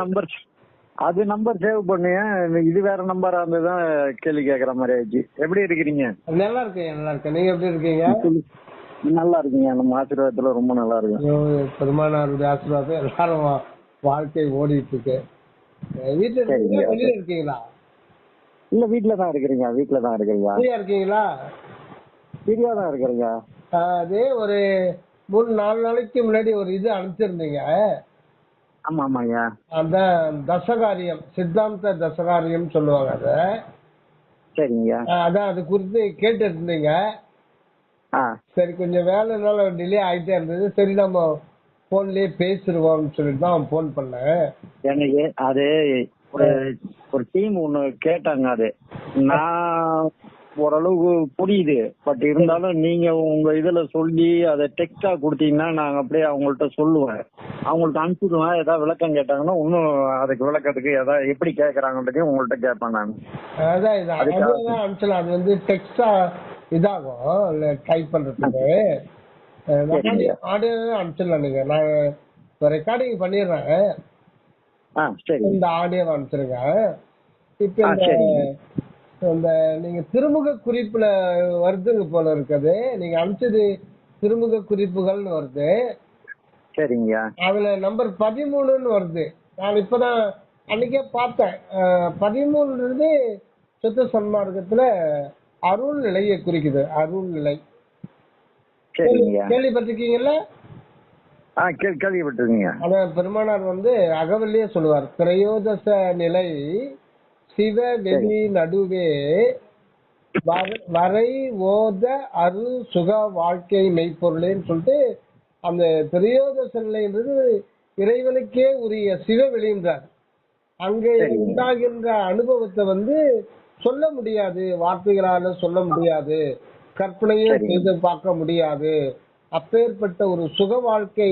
Number அது number save பண்ணுங்க. இது வேற நம்பரா இருந்துதான் கேள்வி கேக்குற மாதிரி ஆயிடுச்சு. எப்படி இருக்கிறீங்க? நல்லா இருக்கேன், நல்லா இருக்கேன். நீங்க எப்படி இருக்கீங்க? நல்லா இருக்கீங்க. நம்ம ஆசீர்வாதத்துல ரொம்ப நல்லா இருக்கு. பெருமானாருடைய ஆசீர்வாதம் எல்லாரும் வாழ்க்கை ஓடிட்டு இருக்கு. வீட்டுல இருக்கீங்களா, வெளியில இருக்கீங்களா? இல்ல, வீட்டுலதான் இருக்கிறீங்க. வீட்டுலதான் இருக்கிறீங்க. ஃப்ரீயா இருக்கீங்களா? ஃப்ரீயா தான் இருக்கிறீங்க. அது ஒரு 3-4 நாளைக்கு முன்னாடி ஒரு இது அனுப்பிச்சிருந்தீங்க. ஆமா ஆமாங்க. அதான் தசகாரியம், சித்தாந்த தசகாரியம் சொல்லுவாங்க அத. சரிங்க. அதான் அது குறித்து கேட்டு இருந்தீங்க. சரி, கொஞ்சம் வேலைனால டிலே ஆயிட்டே இருந்தது. சரி, நம்ம போன்லயே பேசிடுவோம்னு சொல்லிட்டு தான் போன் பண்ணேன். எனக்கு அது ஒரு டீம் ஒண்ணு கேட்டாங்க. அது நான் ஓரளவுக்கு புரியுது. பட் இருந்தாலும் நீங்க உங்க இதுல சொல்லி அதை டெக்ஸ்டா கொடுத்தீங்கன்னா நாங்க அப்படியே அவங்கள்ட்ட சொல்லுவேன், அவங்கள்ட்ட அனுப்பிடுவேன். ஏதாவது விளக்கம் கேட்டாங்கன்னா இன்னும் அதுக்கு விளக்கத்துக்கு ஏதாவது எப்படி கேட்கறாங்கன்றதையும் உங்கள்ட்ட கேட்பேன் நான். அதான் அனுப்பிச்சலாம். அது வந்து டெக்ஸ்டா இதாகும் டைப் பண்றதுக்கு. ஆடியோ அனுப்பிச்சிடலாம். நீங்க நான் ரெக்கார்டிங் பண்ணிடுறேன். இந்த ஆடியோ அனுப்பிச்சிருங்க. இப்ப இந்த நீங்க திருமுக குறிப்புல வருதுங்க போல இருக்குது. நீங்க அனுப்பிச்சது திருமுக குறிப்புகள்னு வருது. சரிங்க. அதுல நம்பர் 13ன்னு வருது. நான் இப்பதான் அன்னைக்கே பார்த்தேன். 13 சுத்த சன்மார்க்கத்துல அருள் நிலையை குறிக்குது. அருள் நிலை கேள்விப்பட்டிருக்கீங்கல்ல? கேள்விப்பட்டிருக்கீங்க. அதான் பெருமானார் வந்து அகவல்லியே சொல்லுவார், திரையோதச நிலை சிவ வெளி நடுவே வரை ஓத அரு சுக வாழ்க்கை மெய்ப்பொருளேன்னு சொல்லிட்டு அந்த திரையோதச நிலைன்றது இறைவனுக்கே உரிய சிவ வெளின்றார். அங்கே உண்டாகின்ற அனுபவத்தை வந்து சொல்ல முடியாது, வார்த்தைகளால சொல்ல முடியாது, கற்பனையே செய்து பார்க்க முடியாது. அப்பேற்பட்ட ஒரு சுக வாழ்க்கை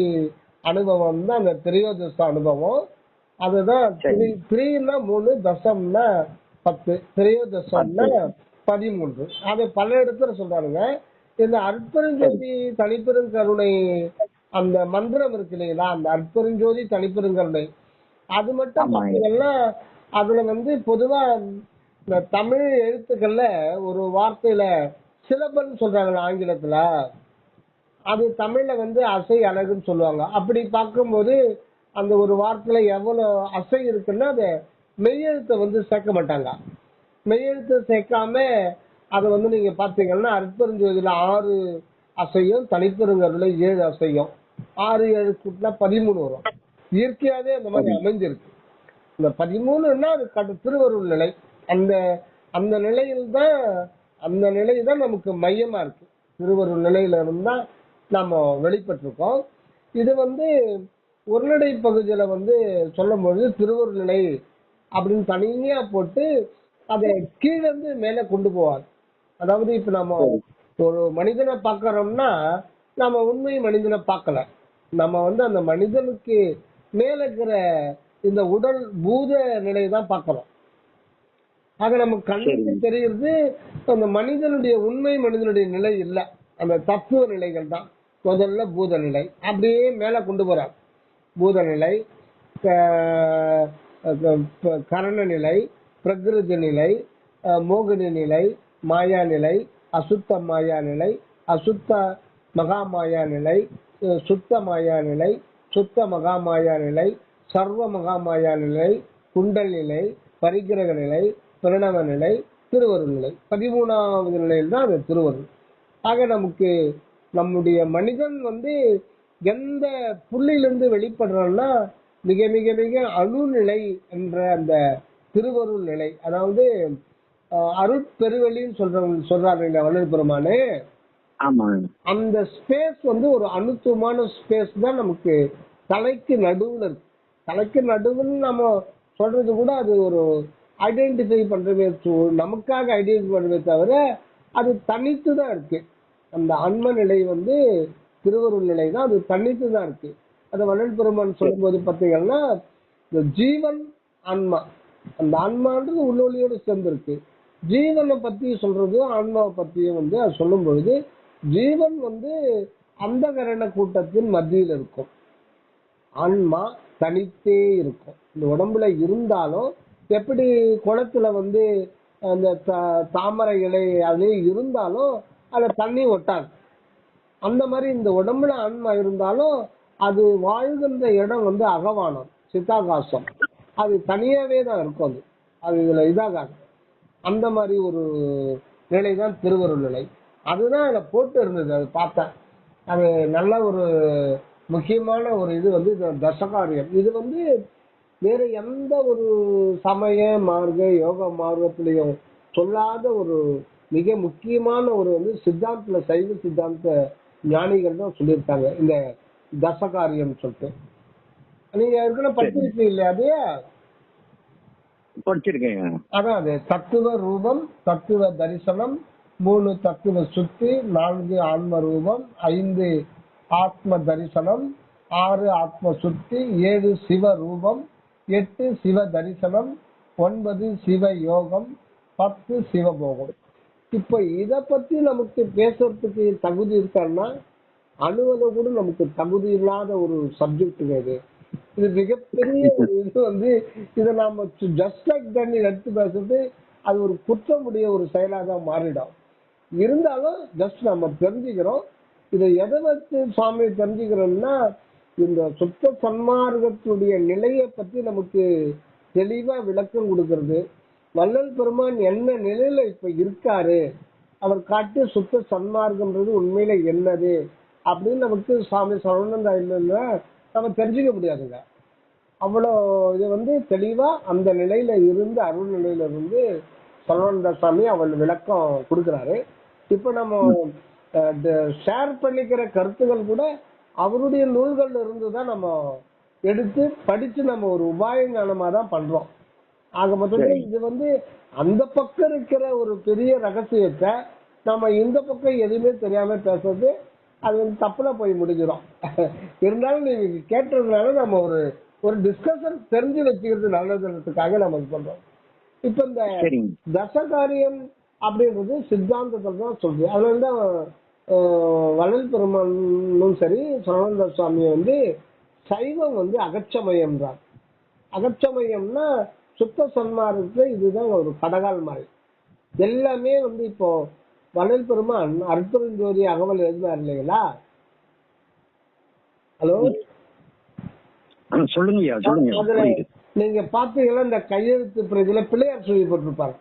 அனுபவம் தான் அந்த திரையோதச அனுபவம். அதுதான் 3 தசம்னா 10, திரையோதசம்னா 13. அதை பல இடத்துல சொல்றாருங்க. இந்த அற்பெருஞ்சோதி தனிப்பெருங்கருணை அந்த மந்திரம் இருக்கு இல்லைங்களா, அந்த அற்பெருஞ்சோதி தனிப்பெருங்கருணை அது மட்டும் பார்த்தீங்கன்னா அதுல வந்து பொதுவா இந்த தமிழ் எழுத்துக்கள்ல ஒரு வார்த்தையில சிலபல் சொல்றாங்க ஆங்கிலத்துல, அது தமிழ்ல வந்து அசை அழகுன்னு சொல்லுவாங்க. அப்படி பார்க்கும்போது அந்த ஒரு வார்த்தையில எவ்வளவு அசை இருக்குன்னா அதை மெய்யெழுத்தை வந்து சேர்க்க மாட்டாங்க. மெய்யெழுத்தை சேர்க்காம அதை வந்து நீங்க பாத்தீங்கன்னா அற்பெருஞ்சோதியில 6 அசையும், தனிப்பெருங்கருளை 7 அசையும், 6 7 கூட்டினா 13 வரும். இயற்கையாவே அந்த மாதிரி அமைஞ்சிருக்கு. இந்த 13ன்னா அது திருவருள் நிலை. அந்த அந்த நிலையில்தான் அந்த நிலைதான் நமக்கு மையமா இருக்கு. திருவருள் நிலையில இருந்தா நாம வெளிப்பட்டிருக்கோம். இது வந்து ஒருநடை பகுதியில வந்து சொல்லும் பொழுது திருவருள் நிலை அப்படின்னு தனியா போட்டு அதை கீழே இருந்து மேல கொண்டு போவார். அதாவது இப்ப நம்ம ஒரு மனிதனை பார்க்கறோம்னா நம்ம உண்மை மனிதனை பார்க்கல, நம்ம வந்து அந்த மனிதனுக்கு மேல இருக்கிற இந்த உடல் பூத நிலையை தான் பார்க்கிறோம். ஆக நமக்கு கண்ணுக்கு தெரியுது அந்த மனிதனுடைய உண்மை மனிதனுடைய நிலை இல்ல, அந்த தத்துவ நிலைகள் தான். முதல்ல பூத நிலை, அப்படியே மேல கொண்டு போறார். பூதநிலை, கரண நிலை, பிரகிருதி நிலை, மோகினி நிலை, மாயா நிலை, அசுத்த மாயா நிலை, அசுத்த மகாமாயா நிலை, சுத்த மாயா நிலை, சுத்த மகாமாயா நிலை, சர்வ மகாமாயா நிலை, குண்டல் நிலை, பரிகிரக நிலை, பிரணவ நிலை, திருவருள் நிலை. 13வது நிலையில் தான் அது திருவருள். ஆக நமக்கு நம்முடைய மனிதன் வந்து எந்த புள்ளியிலிருந்து வெளிப்படுறோம்னா மிக மிக மிக அணுநிலை என்ற அந்த திருவருள் நிலை. அதாவது அருட்பெருவெளின்னு சொல்றாரு வள்ளல் பெருமானே. அந்த ஸ்பேஸ் வந்து ஒரு அணுத்துவமான ஸ்பேஸ் தான் நமக்கு தலைக்கு நடுவுல இருக்கு. தலைக்கு நடுவுன்னு நம்ம சொல்றது கூட அது ஒரு ஐடென்டிஃபை பண்றதே, நமக்காக ஐடென்டிஃபை பண்றதே தவிர அது தனித்து தான் இருக்கு. அந்த ஆன்ம நிலை வந்து திருவருள் நிலை தான், அது தனித்து தான் இருக்கு. அதை வள்ளல் பெருமான் சொல்லும் போது பார்த்தீங்கன்னா இந்த ஜீவன் ஆன்மா, அந்த ஆன்மான்றது உள்ளொளியோடு சேர்ந்திருக்கு. ஜீவனை பத்தி சொல்றது ஆன்மாவை பத்தியும் வந்து அது சொல்லும் பொழுது ஜீவன் வந்து அந்த கரண கூட்டத்தின் மத்தியில் இருக்கும். ஆன்மா தனித்தே இருக்கும். இந்த உடம்புல இருந்தாலும் எப்படி குளத்துல வந்து அந்த தாமரை இலை அதுலயே இருந்தாலும் அதுல தண்ணி ஒட்டாது. அந்த மாதிரி இந்த உடம்புல ஆன்மா இருந்தாலும் அது வாழ்கின்ற இடம் வந்து அகவானம், சித்தாகாசம். அது தனியாவே தான் இருக்கும். அது இதுல இதாகாது. அந்த மாதிரி ஒரு நிலைதான் திருவருள் நிலை. அதுதான் அதுல போட்டு இருந்தது. அது பார்த்தேன். அது நல்ல ஒரு முக்கியமான ஒரு இது வந்து தசகாரியம். இது வந்து வேற எந்த ஒரு சமய மார்க்க யோக மார்க்கத்திலையும் சொல்லாத ஒரு மிக முக்கியமான ஒரு வந்து சித்தாந்தத்துல சைவ சித்தாந்த ஞானிகள் தான் சொல்லியிருக்காங்க இந்த தசகாரியம் சொல்லிட்டு. நீங்க ஏற்கனவே படிச்சிருக்கீங்க இல்லையா? அது படிச்சிருக்கேங்க. அதான் அது தத்துவ ரூபம், தத்துவ தரிசனம், 3 தத்துவ சுத்தி, 4 ஆன்ம ரூபம், 5 ஆத்ம தரிசனம், 6 ஆத்ம சுத்தி, 7 சிவ ரூபம், 8 சிவ தரிசனம், 9 சிவ யோகம், 10 சிவபோகம். இப்ப இத பத்தி நமக்கு பேசுறதுக்கு தகுதி இருக்கான்னா அணுவதை கூட நமக்கு தகுதி இல்லாத ஒரு சப்ஜெக்ட் இது. இது மிகப்பெரிய ஒரு இது வந்து இதை நாம ஜஸ்ட் லைக் தண்ணி எடுத்து பேசுறது அது ஒரு குற்றமுடைய ஒரு செயலாக தான் மாறிடும். இருந்தாலும் ஜஸ்ட் நம்ம தெரிஞ்சுக்கிறோம். இதை எதை வச்சு சுவாமி தெரிஞ்சுக்கிறோம்னா இந்த சுத்த சன்மார்க்கத்துடைய நிலையை பத்தி நமக்கு தெளிவா விளக்கம் கொடுக்கறது. வள்ளல் பெருமான் என்ன நிலையில இப்ப இருக்காரு, அவர் காட்டிய சுத்த சன்மார்க்கம்ன்றது உண்மையில என்னது அப்படின்னு நமக்கு சுவாமி சரவணந்தாயில நம்ம தெரிஞ்சுக்க முடியாதுங்க. அவ்வளோ இது வந்து தெளிவா அந்த நிலையில இருந்து அருள் நிலையில இருந்து சரவணந்த சாமி அவள் விளக்கம் கொடுக்குறாரு. இப்ப நம்ம ஷேர் பண்ணிக்கிற கருத்துக்கள் கூட அவருடைய நூல்கள்ல இருந்து தான் நம்ம எடுத்து படிச்சு நம்ம ஒரு உபாய ஞானமா தான் பண்றோம். ஆக மொத்தத்தில் இது வந்து அந்த பக்கம் இருக்கிற ஒரு பெரிய ரகசியத்தை நம்ம இந்த பக்கம் எதுவுமே தெரியாம பேசுறது அது வந்து தப்புல போய் முடிஞ்சிடும். இருந்தாலும் நீங்க கேட்டதுனால நம்ம ஒரு டிஸ்கஷன் தெரிஞ்சு வச்சுக்கிறது நல்லதுன்றதுக்காக நம்ம இது பண்றோம். இப்ப இந்த தசகாரியம் அப்படின்றது சித்தாந்தத்தில் தான் சொல்றது. அதனாலதான் வள்ளல் பெருமானும் சரி சரவண சுவாமியை வந்து சைவம் வந்து அகச்சமயம்ன்றார். அகச்சமயம்னா சுத்த சன்மார்க்கத்துல இதுதான் ஒரு கடகால் மாதிரி. எல்லாமே வந்து இப்போ வள்ளல் பெருமான் அற்புதஞ்சோதி அகவல் எழுதினார் இல்லைங்களா? ஹலோ சொல்லுங்க. அதுல நீங்க பாத்தீங்கன்னா இந்த கையெழுத்து பிரதியில பிள்ளையார் சுழி போட்டிருப்பாங்க.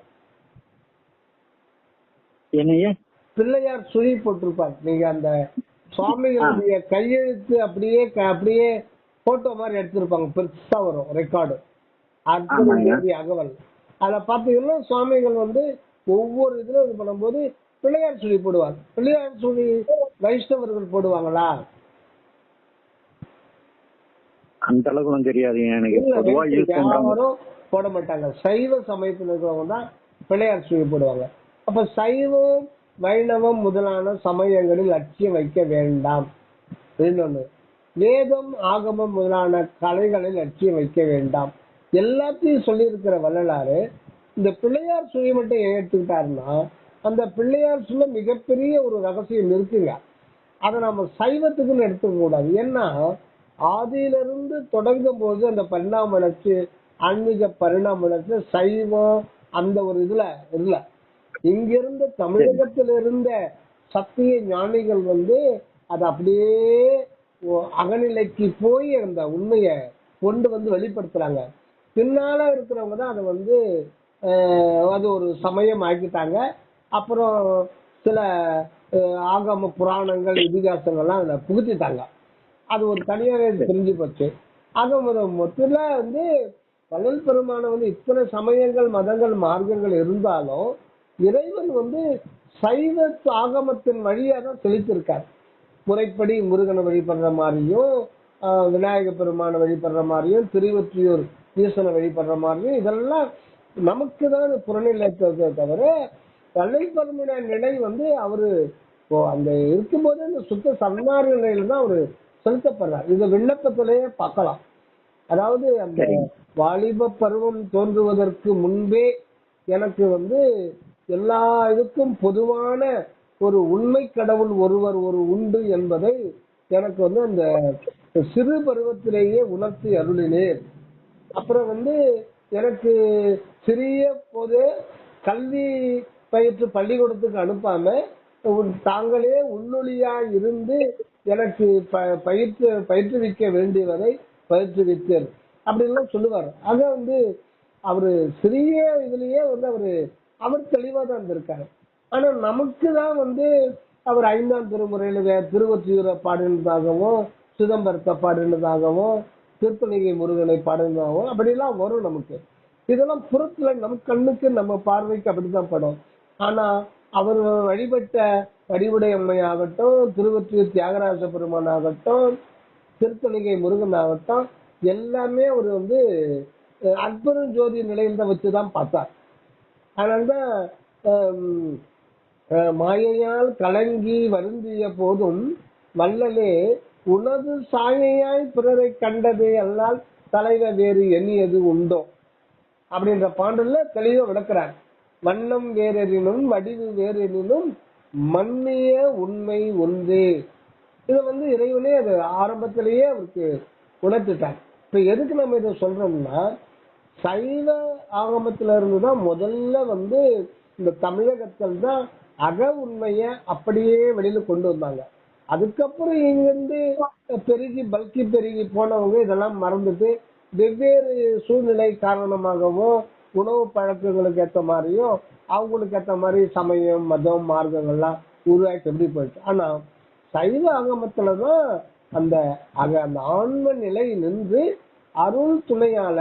என்னைய பிள்ளையார் சுழி போட்டிருப்பாங்க. நீங்க அந்த சுவாமிகளுடைய கையெழுத்து அப்படியே போட்டோ மாதிரி எடுத்திருப்பாங்க. பெருசா வரும் ரெக்கார்டு அற்புதஞ்சோதி அகவல். அத பாத்தீங்கன்னா சுவாமிகள் வந்து ஒவ்வொரு இதுல இது பண்ணும்போது பிள்ளையார் சுழி போடுவாங்க. பிள்ளையார் சுழி வைஷ்ணவர்கள் போடுவாங்களா? அந்த அளவுக்கு தெரியாது எனக்கு. யாரும் போட மாட்டாங்க. சைவ சமயத்தில் இருக்கிறவங்க தான் பிள்ளையார் சுழி போடுவாங்க. அப்ப சைவம் வைணவம் முதலான சமயங்களில் லட்சியம் வைக்க வேண்டாம். இன்னொன்னு, வேதம் ஆகமம் முதலான கலைகளில் லட்சியம் வைக்க வேண்டாம். எல்லாத்தையும் சொல்லி இருக்கிற வள்ளலாறு இந்த பிள்ளையார் சுழி மட்டும் எடுத்துக்கிட்டாருன்னா அந்த பிள்ளையார் சுழி மிகப்பெரிய ஒரு ரகசியம் இருக்குங்க. அதை நம்ம சைவத்துக்குன்னு எடுத்துக்க கூடாது. ஏன்னா ஆதியிலிருந்து தொடங்கும் போது அந்த பரிணாம வளர்ச்சி ஆன்மீக பரிணாம வளர்ச்சி சைவம் அந்த ஒரு இதுல இல்ல. இங்கிருந்த தமிழகத்தில் இருந்த சத்திய ஞானிகள் வந்து அதை அப்படியே அகநிலைக்கு போய் அந்த உண்மைய கொண்டு வந்து வெளிப்படுத்துறாங்க. பின்னால இருக்கிறவங்க தான் அதை வந்து அது ஒரு சமயம் ஆக்கிட்டாங்க. அப்புறம் சில ஆகம புராணங்கள் இதிகாசங்கள்லாம் அதுல புகுத்திட்டாங்க. அது ஒரு தனியாவே தெரிஞ்சு போச்சு. ஆக மொத்தத்துல வந்து வள்ளல் பெருமான வந்து இத்தனை சமயங்கள் மதங்கள் மார்க்கங்கள் இருந்தாலும் இறைவன் வந்து சைவ ஆகமத்தின் வழியா தான் செலுத்திருக்காரு. முறைப்படி முருகனை வழிபடுற மாதிரியும் விநாயக பெருமான வழிபடுற மாதிரியும் திருவொற்றியூர் ஈசனை வழிபடுற மாதிரியும் இதெல்லாம் நமக்கு தான் புறநிலைத்ததை தவிர வள்ளல் பெருமான நிலை வந்து அவரு அந்த இருக்கும்போது அந்த சுத்த சன்மார்க்க நிலையில தான் அவரு செலுத்தப்படுறார். இதை விண்ணப்பத்திலேயே பார்க்கலாம். அதாவது அந்த வாலிப பருவம் தோன்றுவதற்கு முன்பே எனக்கு வந்து எல்லா இதுக்கும் பொதுவான ஒரு உண்மை கடவுள் ஒருவர் ஒரு உண்டு என்பதை எனக்கு வந்து அந்த சிறு பருவத்திலேயே உணர்த்தி அருளினேன். அப்புறம் எனக்கு சிறிய போதே கல்வி பயிற்று பள்ளிக்கூடத்துக்கு அனுப்பாம தாங்களே உள்ளொளியா இருந்து எனக்கு பயிற்றுவிக்க வேண்டியவரை பயிற்றுவித்தேன் அப்படின்லாம் சொல்லுவார். ஆக அவரு சிறிய இதுலயே அவர் தெளிவா தான் இருந்திருக்காரு. ஆனா நமக்கு தான் அவர் 5ஆம் திருமுறையில திருவொற்றியூரை பாடினதாகவும் சிதம்பரத்தை பாடினதாகவும் திருப்பணிகை முருகனை பாடினதாகவும் அப்படிலாம் வரும் நமக்கு. இதெல்லாம் புறத்துல நம்ம கண்ணுக்கு நம்ம பார்வைக்கு அப்படிதான் படும். ஆனா அவர் வழிபட்ட வடிவுடை அம்மை ஆகட்டும், திருவொற்றியூர் தியாகராஜ பெருமான் ஆகட்டும், திருப்பணிகை முருகன் ஆகட்டும், எல்லாமே அவர் அற்புதம் ஜோதி நிலையில வச்சுதான் பார்த்தார். அதனால்தான் மாயையால் கலங்கி வருந்திய போதும் வள்ளலே உனது சாயையாய் பிறரை கண்டதே அல்லால் தலைவர் வேறு எண்ணியது உண்டோ அப்படின்ற பாடல்ல தெளிவா விளக்குறார். வண்ணம் வேறெனினும் வடிவு வேறெனினும் மன்னிய உண்மை ஒன்றே. இதை இறைவனே அது ஆரம்பத்திலேயே அவருக்கு உணர்த்திட்டார். இப்ப எதுக்கு நம்ம இதை சொல்றோம்னா, சைவ ஆகமத்தில இருந்துதான் முதல்ல இந்த தமிழகத்தில் தான் அக உண்மைய அப்படியே வெளியில கொண்டு வந்தாங்க. அதுக்கப்புறம் இங்கிருந்து பல்கி பெருகி போனவங்க இதெல்லாம் மறந்துட்டு வெவ்வேறு சூழ்நிலை காரணமாகவும் உணவு பழக்கங்களுக்கு ஏற்ற மாதிரியும் அவங்களுக்கு ஏற்ற மாதிரி சமயம் மதம் மார்க்கங்கள்லாம் உருவாக்கி எப்படி போயிடுச்சு. ஆனா சைவ ஆகமத்துலதான் அந்த அந்த ஆன்ம நிலை நின்று அருள் துணையால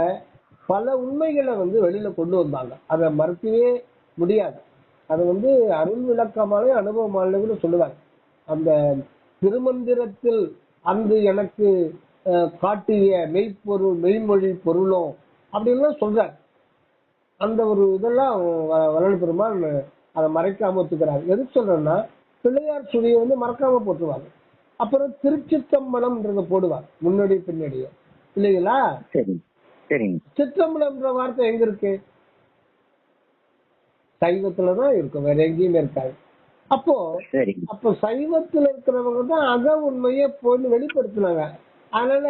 பல உண்மைகளை வெளியில கொண்டு வந்தாங்க. அதை மறுக்கவே முடியாது. அது அருள் விளக்கமான அனுபவமான சொல்லுவாங்க. அந்த திருமந்திரத்தில் அந்த எனக்கு காட்டிய மெய்ப்பொருள் மெய்மொழி பொருளும் அப்படின்லாம் சொல்றார். அந்த ஒரு இதெல்லாம் வள்ளல் பெருமான் அதை மறைக்காம ஒத்துக்கிறார். எது சொல்றேன்னா, பிள்ளையார் சுழியை மறக்காம போட்டுருவாங்க. அப்புறம் திருச்சித்தம்பலம்ன்றத போடுவார் முன்னாடி பின்னாடியே, இல்லைங்களா? சிற்றம்பலம்ன்ற வார்த்தை எங்க இருக்கு? சைவத்துலதான் இருக்கும், வேற எங்கேயுமே இருக்காது. அப்போ சைவத்துல இருக்கிறவங்க தான் அக உண்மையை போய் வெளிப்படுத்தினாங்க. அதனால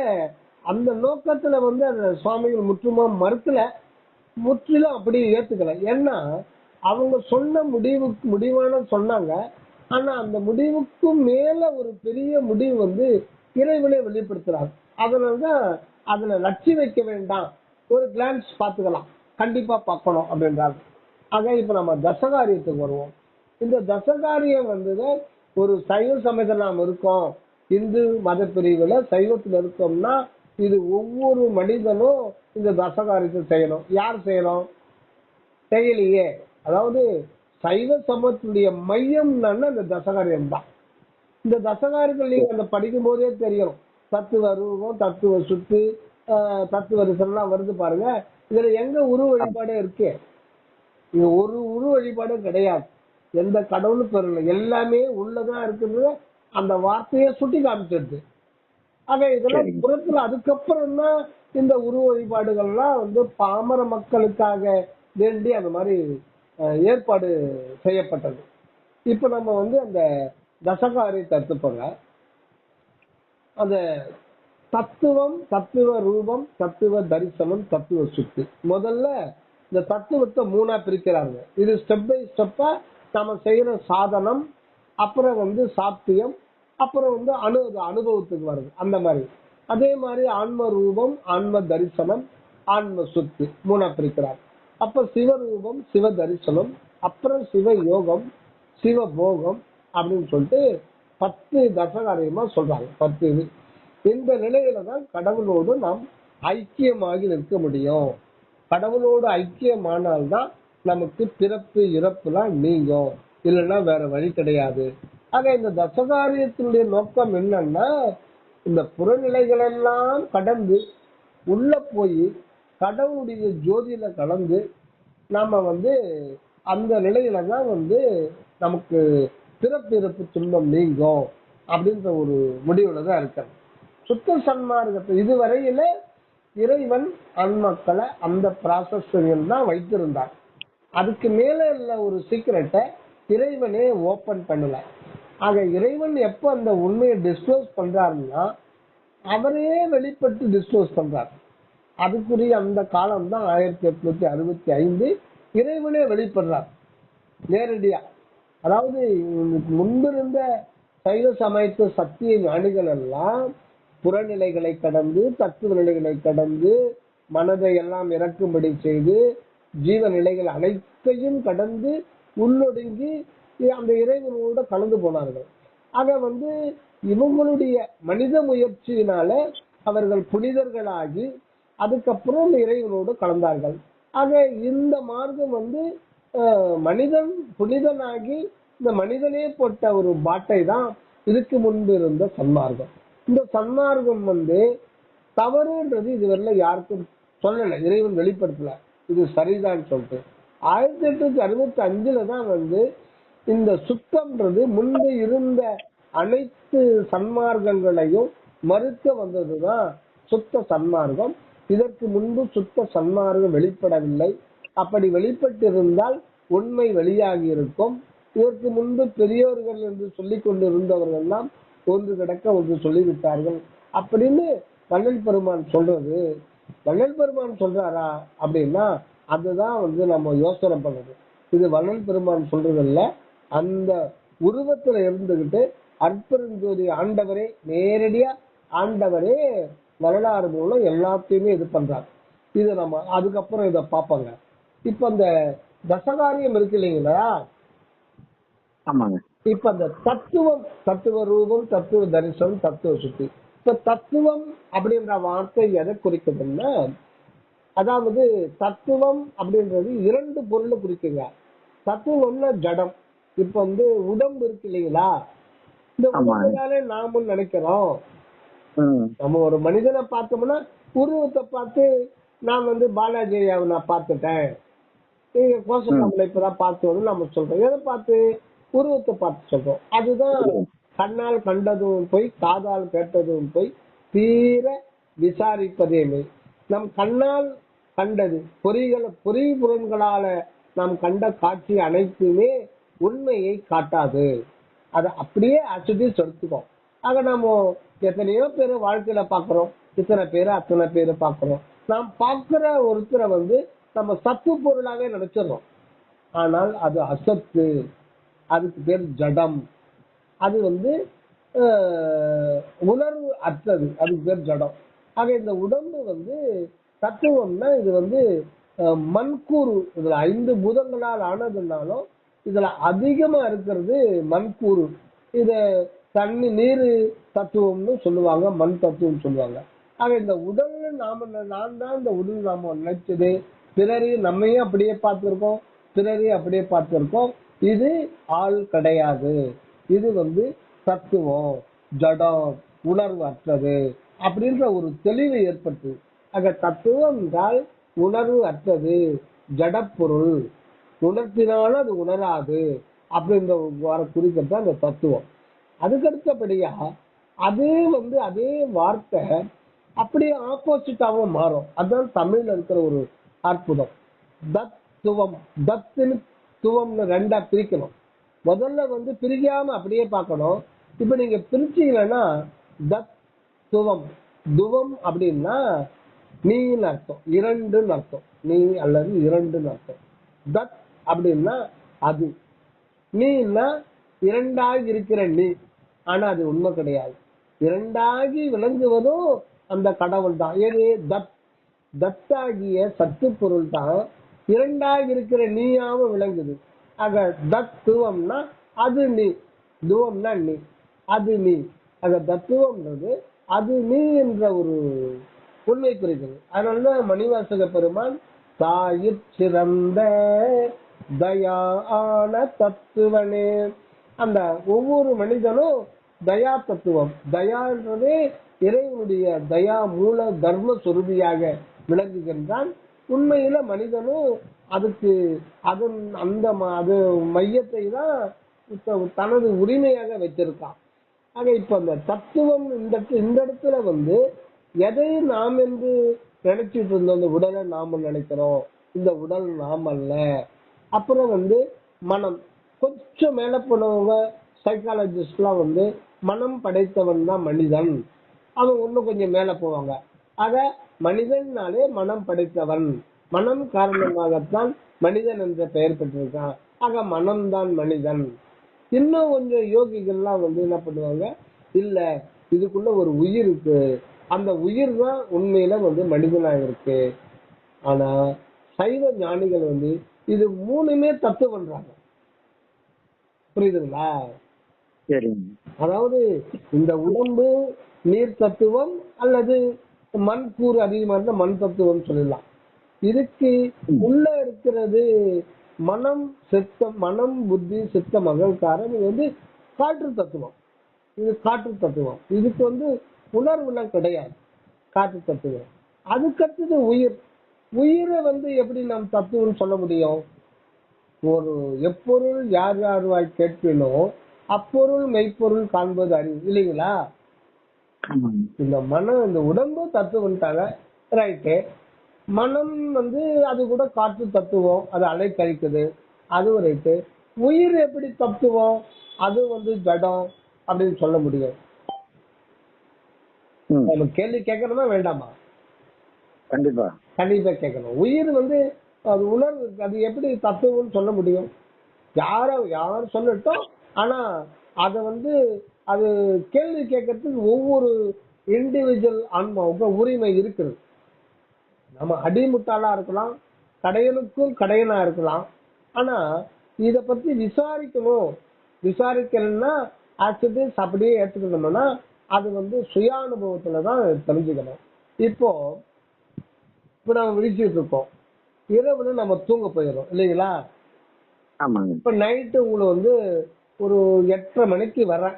அந்த நோக்கத்துல அந்த சுவாமிகள் முற்றுமா மறுக்கல, முற்றிலும் அப்படி ஏத்துக்கல. ஏன்னா அவங்க சொன்ன முடிவான சொன்னாங்க. ஆனா அந்த முடிவுக்கும் மேல ஒரு பெரிய முடிவு இறைவனை வெளிப்படுத்துறாங்க. அதனாலதான் அதுல லட்சி வைக்க வேண்டாம், ஒரு கிளான்ஸ் பாத்துக்கலாம், கண்டிப்பா பார்க்கணும் அப்படின்றாங்க. ஆக இப்ப நம்ம தசகாரியத்துக்கு வருவோம். இந்த தசகாரியம் ஒரு சைவ சமயத்தில் நாம் இருக்கோம், இந்து மத பிரிவுல சைவத்தில் இருக்கோம்னா இது ஒவ்வொரு மனிதனும் இந்த தசகாரியத்தை செய்யணும். யார் செய்யணும்? செய்யலையே. அதாவது சைவ சமயத்துடைய மையம் அந்த தசகாரியம் தான். இந்த தசகாரியத்தில் நீங்க அந்த படிக்கும் போதே தெரியும், தத்துவ ரூபம், தத்துவ சுத்து, தத்துவ ரிசல்லாம் வருது பாருங்க. இதுல எங்க உருவ வழிபாடே இருக்கு? இது ஒரு உருவ வழிபாடும் கிடையாது. எந்த கடவுளும் பெறல, எல்லாமே உள்ளதான் இருக்குது. அந்த வார்த்தையை சுட்டி காமிச்சிருது. ஆக இதெல்லாம் புறத்துல அதுக்கப்புறம் தான் இந்த உருவ வழிபாடுகள்லாம் பாமர மக்களுக்காக வேண்டி அந்த மாதிரி ஏற்பாடு செய்யப்பட்டது. இப்ப நம்ம அந்த தசகாரியத்தை எடுத்துப்போங்க. அந்த தத்துவம், தத்துவ ரூபம், தத்துவ தரிசனம், தத்துவ சுத்தி. முதல்ல இந்த தத்துவத்தை 3ஆ பிரிக்கிறாங்க. இது ஸ்டெப் பை ஸ்டெப்பா நம்ம செய்யற சாதனம், அப்புறம் சாத்தியம், அப்புறம் அனுபவத்துக்கு வருது. அந்த மாதிரி அதே மாதிரி ஆன்ம ரூபம், ஆன்ம தரிசனம், ஆன்ம சுத்தி 3ஆ பிரிக்கிறார். அப்ப சிவரூபம், சிவ தரிசனம், அப்புறம் சிவ யோகம், சிவ போகம் அப்படின்னு சொல்லிட்டு 10 தசகாரியமா சொல்றாங்க. 10 இது. இந்த நிலையில தான் கடவுளோடு நாம் ஐக்கியமாகி நிற்க முடியும். கடவுளோடு ஐக்கியமானால்தான் நமக்கு பிறப்பு இறப்புலாம் நீங்கும், இல்லைன்னா வேற வழி கிடையாது. ஆக இந்த தசகாரியத்தினுடைய நோக்கம் என்னன்னா, இந்த புறநிலைகள் எல்லாம் கடந்து உள்ள போய் கடவுளுடைய ஜோதியில கலந்து நாம அந்த நிலையில தான் நமக்கு பிறப்பு இறப்பு துன்பம் நீங்கும் அப்படின்ற ஒரு முடிவுல தான் இருக்க. சுத்த சன்மார்க்கத்தை இதுவரையில இறைவன் ஆன்மக்களை அந்த ப்ராசஸ் தான் வைத்திருந்தார். அதுக்கு மேல உள்ள ஒரு சீக்கிரட்டை இறைவனே ஓபன் பண்ணல. ஆக இறைவன் எப்ப அந்த உண்மையை டிஸ்க்ளோஸ் பண்றாருன்னா, அவரே வெளிப்பட்டு டிஸ்க்ளோஸ் பண்றார். அதுக்குரிய அந்த காலம் தான் 1865 இறைவனே வெளிப்படுறார் நேரடியா. அதாவது முன்பிருந்த சைவ சமயத்து சத்திய ஞானிகள் எல்லாம் புறநிலைகளை கடந்து, தத்துவ நிலைகளை கடந்து, மனதை எல்லாம் இறக்கும்படி செய்து, ஜீவ நிலைகள் அனைத்தையும் கடந்து உள்ளொடுங்கி அந்த இறைவனோட கலந்து போனார்கள். ஆக இவங்களுடைய மனித முயற்சியினால அவர்கள் புனிதர்களாகி அதுக்கப்புறம் இறைவனோடு கலந்தார்கள். ஆக இந்த மார்க்கம் மனிதன் புனிதனாகி இந்த மனிதனே போட்ட ஒரு பாட்டை தான் இதுக்கு முன்பு இருந்த சன்மார்க்கம். இந்த சன்மார்க்கம் தவறுன்றது இதுவரையில யாருக்கும் சொல்லல, இறைவன் வெளிப்படுத்தல இது சரிதான் சொல்லிட்டு. 1865 தான் இந்த சுத்தம்ன்றது முன்பு இருந்த அனைத்து சன்மார்க்கங்களையும் மறுக்க வந்ததுதான் சுத்த சன்மார்க்கம். இதற்கு முன்பு சுத்த சன்மார்க்கம் வெளிப்படவில்லை. அப்படி வெளிப்பட்டிருந்தால் உண்மை வெளியாகி இருக்கும். இதற்கு முன்பு பெரியோர்கள் என்று சொல்லிக் கொண்டு இருந்தவர்கள் எல்லாம் ஒன்று கிடக்க ஒன்று சொல்லிவிட்டார்கள் அப்படின்னு வள்ளல் பெருமான் சொல்றது. வள்ளல் பெருமான் சொல்றாரா அப்படின்னா அதுதான் நம்ம யோசனை பண்ணுறது. இது வள்ளல் பெருமான் சொல்றதில்ல, அந்த உருவத்துல இருந்துகிட்டு அற்பெருஞ்சோதி ஆண்டவரே நேரடியா ஆண்டவரே வரலாறு மூலம் எல்லாத்தையுமே இது பண்றாங்க. இது நம்ம அதுக்கப்புறம் இதை பார்ப்பாங்க. இப்ப அந்த தசகாரியம் இருக்கு இல்லைங்களா, இப்ப அந்த தத்துவம், தத்துவ ரூபம், தத்துவ தரிசனம், தத்துவ சுத்தி. இப்ப தத்துவம் அப்படின்ற வார்த்தை எதை குறிக்குதுன்னா, அதாவது தத்துவம் அப்படின்றது இரண்டு பொருளை குறிக்குங்க. தத்துவம்னா ஜடம். இப்ப உடம்பு இருக்கு இல்லைங்களா, இந்த உடம்புனாலே நாமும் நினைக்கிறோம். நம்ம ஒரு மனிதனை பார்த்தோம்னா உருவத்தை பார்த்து நான் பாலாஜியாவை நான் பார்த்துட்டேன், நீங்க கோசம்ல இப்பதான் பார்த்து நம்ம சொல்றோம். எதை பார்த்து? உருவத்தை பார்த்து சொல்றோம். அதுதான் கண்ணால் கண்டதும் போய் காதால் கேட்டதும் போய் தீர விசாரிப்பதே மெய். நம் கண்ணால் கண்டது பொறிபுறன்களால நாம் கண்ட காட்சி அனைத்துமே உண்மையை காட்டாது. அதை அப்படியே அச்சுதி செலுத்துவோம். ஆக நம்ம எத்தனையோ பேர் வாழ்க்கையில பாக்குறோம், இத்தனை பேரு அத்தனை பேரு பாக்குறோம். நாம் பார்க்கிற ஒருத்தரை நம்ம சத்து பொருளாவே நினைச்சிடறோம். ஆனால் அது அசத்து, அதுக்கு பேர் ஜடம். அது உணர்வு அற்றது, அதுக்கு பேர் ஜடம். ஆக இந்த உடம்பு தத்துவம்னா இது மண்கூறு. இதுல 5 பூதங்களால் ஆனதுனாலும் இதுல அதிகமா இருக்கிறது மண்கூறு. இத தண்ணி நீர் தத்துவம்னு சொல்லுவாங்க, மண் தத்துவம் சொல்லுவாங்க. ஆக இந்த உடல் நான் தான் இந்த உடல் நாம நினைச்சது. பிறரையும் நம்மையும் அப்படியே பார்த்திருக்கோம், பிறரையும் அப்படியே பார்த்திருக்கோம். இது ஆள் கிடையாது, இது தத்துவம், ஜடம், உணர்வு அற்றது அப்படின்ற ஒரு தெளிவு ஏற்பட்டு. ஆக தத்துவம் என்றால் உணர்வு அற்றது, ஜடப்பொருள், உணர்த்தினாலும் அது உணராது அப்படின்ற குறிக்கிறது அந்த தத்துவம். அதுக்கடுத்தபடியா அதே அதே வார்த்தை அப்படியே ஆப்போசிட்டாவும் மாறும். அதுதான் தமிழ்ல இருக்கிற ஒரு அற்புதம். தத்துவம், தத்துன்னு துவம்னு ரெண்டா பிரிக்கணும். முதல்ல பிரிக்காம அப்படியே பார்க்கணும். இப்ப நீங்க பிரிச்சீங்கன்னா தத் துவம், துவம் அப்படின்னா நீன்னு அர்த்தம், இரண்டுன்னு அர்த்தம், நீ அல்லது இரண்டுன்னு அர்த்தம். தத் அப்படின்னா அது, நீன்னா இரண்டாகி இருக்கிற நீ. ஆனா அது உண்மை கிடையாது. இரண்டாகி விளங்குவதும் அந்த கடவுள் தான். ஏது? தத், தத்தாகிய சத்து பொருள் தான் இரண்டாகி இருக்கிற நீயாவும் விளங்குது. ஆக தத்துவம்னா அது நீ, துவம்னா நீ, அது நீ. ஆக தத்துவம்ன்றது அது நீ என்ற ஒரு உண்மை குறிக்கிறது. அதனாலதான் மணிவாசக பெருமான் தாயிற் சிறந்த தயான தத்துவனே. அந்த ஒவ்வொரு மனிதனும் தயா தத்துவம், தயான்றதே இறைவனுடைய தயா மூல தர்ம சொருபியாக விளங்குகின்றான். உண்மையில மனிதனும் அதுக்கு அந்த அது மையத்தை தான் தனது உரிமையாக வச்சிருக்கான். ஆக இப்ப அந்த தத்துவம் இந்த இடத்துல எதை நாம் என்று நினைச்சிட்டு இருந்தோம், இந்த உடலை நாம நினைக்கிறோம், இந்த உடல் நாம் அல்ல. அப்புறம் மனம், கொஞ்சம் மேல போனவங்க சைக்காலஜிஸ்ட் எல்லாம் மனம் படைத்தவன் தான் மனிதன் அவன் இன்னும் கொஞ்சம் மேல போவாங்க. ஆக மனிதனாலே மனம் படைத்தவன், மனம் காரணமாகத்தான் மனிதன் என்ற பெயர் பெற்றிருக்கான். ஆக மனம்தான் மனிதன். இன்னும் கொஞ்சம் யோகிகள்லாம் என்ன பண்ணுவாங்க, இல்ல இதுக்குள்ள ஒரு உயிர் இருக்கு, அந்த உயிர் தான் உண்மையில மனிதனா இருக்கு. ஆனா சைவ ஞானிகள் இது மூணுமே தத்து பண்றாங்க. புரியுதுங்களா? சரிங்க. அதாவது இந்த உடம்பு நீர் தத்துவம் அல்லது மண் கூறு அதிகமா இருந்தா மண் தத்துவம் சொல்லலாம். இதுக்கு உள்ள இருக்கிறது மனம் சித்தம், மனம் புத்தி சித்தம் அகங்காரம். இது காற்று தத்துவம். இது காற்று தத்துவம். இதுக்கு உணர்வுலாம் கிடையாது, காற்று தத்துவம். அதுக்கடுத்தது உயிர். உயிரை எப்படி நாம் தத்துவம் சொல்ல முடியும்? ஒரு எப்பொருள் யார் யார்வாய் கேட்பினோ அப்பொருள் மெய்ப்பொருள் காண்பது அறிவு, இல்லைங்களா? இந்த மனம், இந்த உடம்பு தத்துவம்ட்டாங்க, ரைட்டு. மனம் அது கூட காற்று தத்துவம், அது அலை கழிக்குது, அது ரைட்டு. உயிர் எப்படி தத்துவம்? அது ஜடம் அப்படின்னு சொல்ல முடியும். நம்ம கேள்வி கேட்கணுமா வேண்டாமா? கண்டிப்பா கண்டிப்பா கேட்கணும். உயிர் அது உணர்வு, அது எப்படி தத்துவம்னு சொல்ல முடியும்? யாரும் சொல்லட்டும். ஆனா அத அது கேள்வி கேட்கறதுக்கு ஒவ்வொரு இண்டிவிஜுவல் ஆன்மாவுக்கும் உரிமை இருக்குது. நம்ம அடிமுட்டாளா இருக்கலாம், கடையனுக்கும் கடையனா இருக்கலாம். ஆனா இத பத்தி விசாரிக்கணும். விசாரிக்கணும்னா ஆக்சுவலி அப்படியே ஏற்றுக்கணும்னா அது சுய அனுபவத்துலதான் தெரிஞ்சுக்கணும். இப்போ நம்ம விழிச்சிட்டு இருக்கோம், இரவுல நம்ம தூங்க போயிடும், இல்லைங்களா? இப்ப நைட்டு உங்களை ஒரு 8:30 மணிக்கு வரேன்,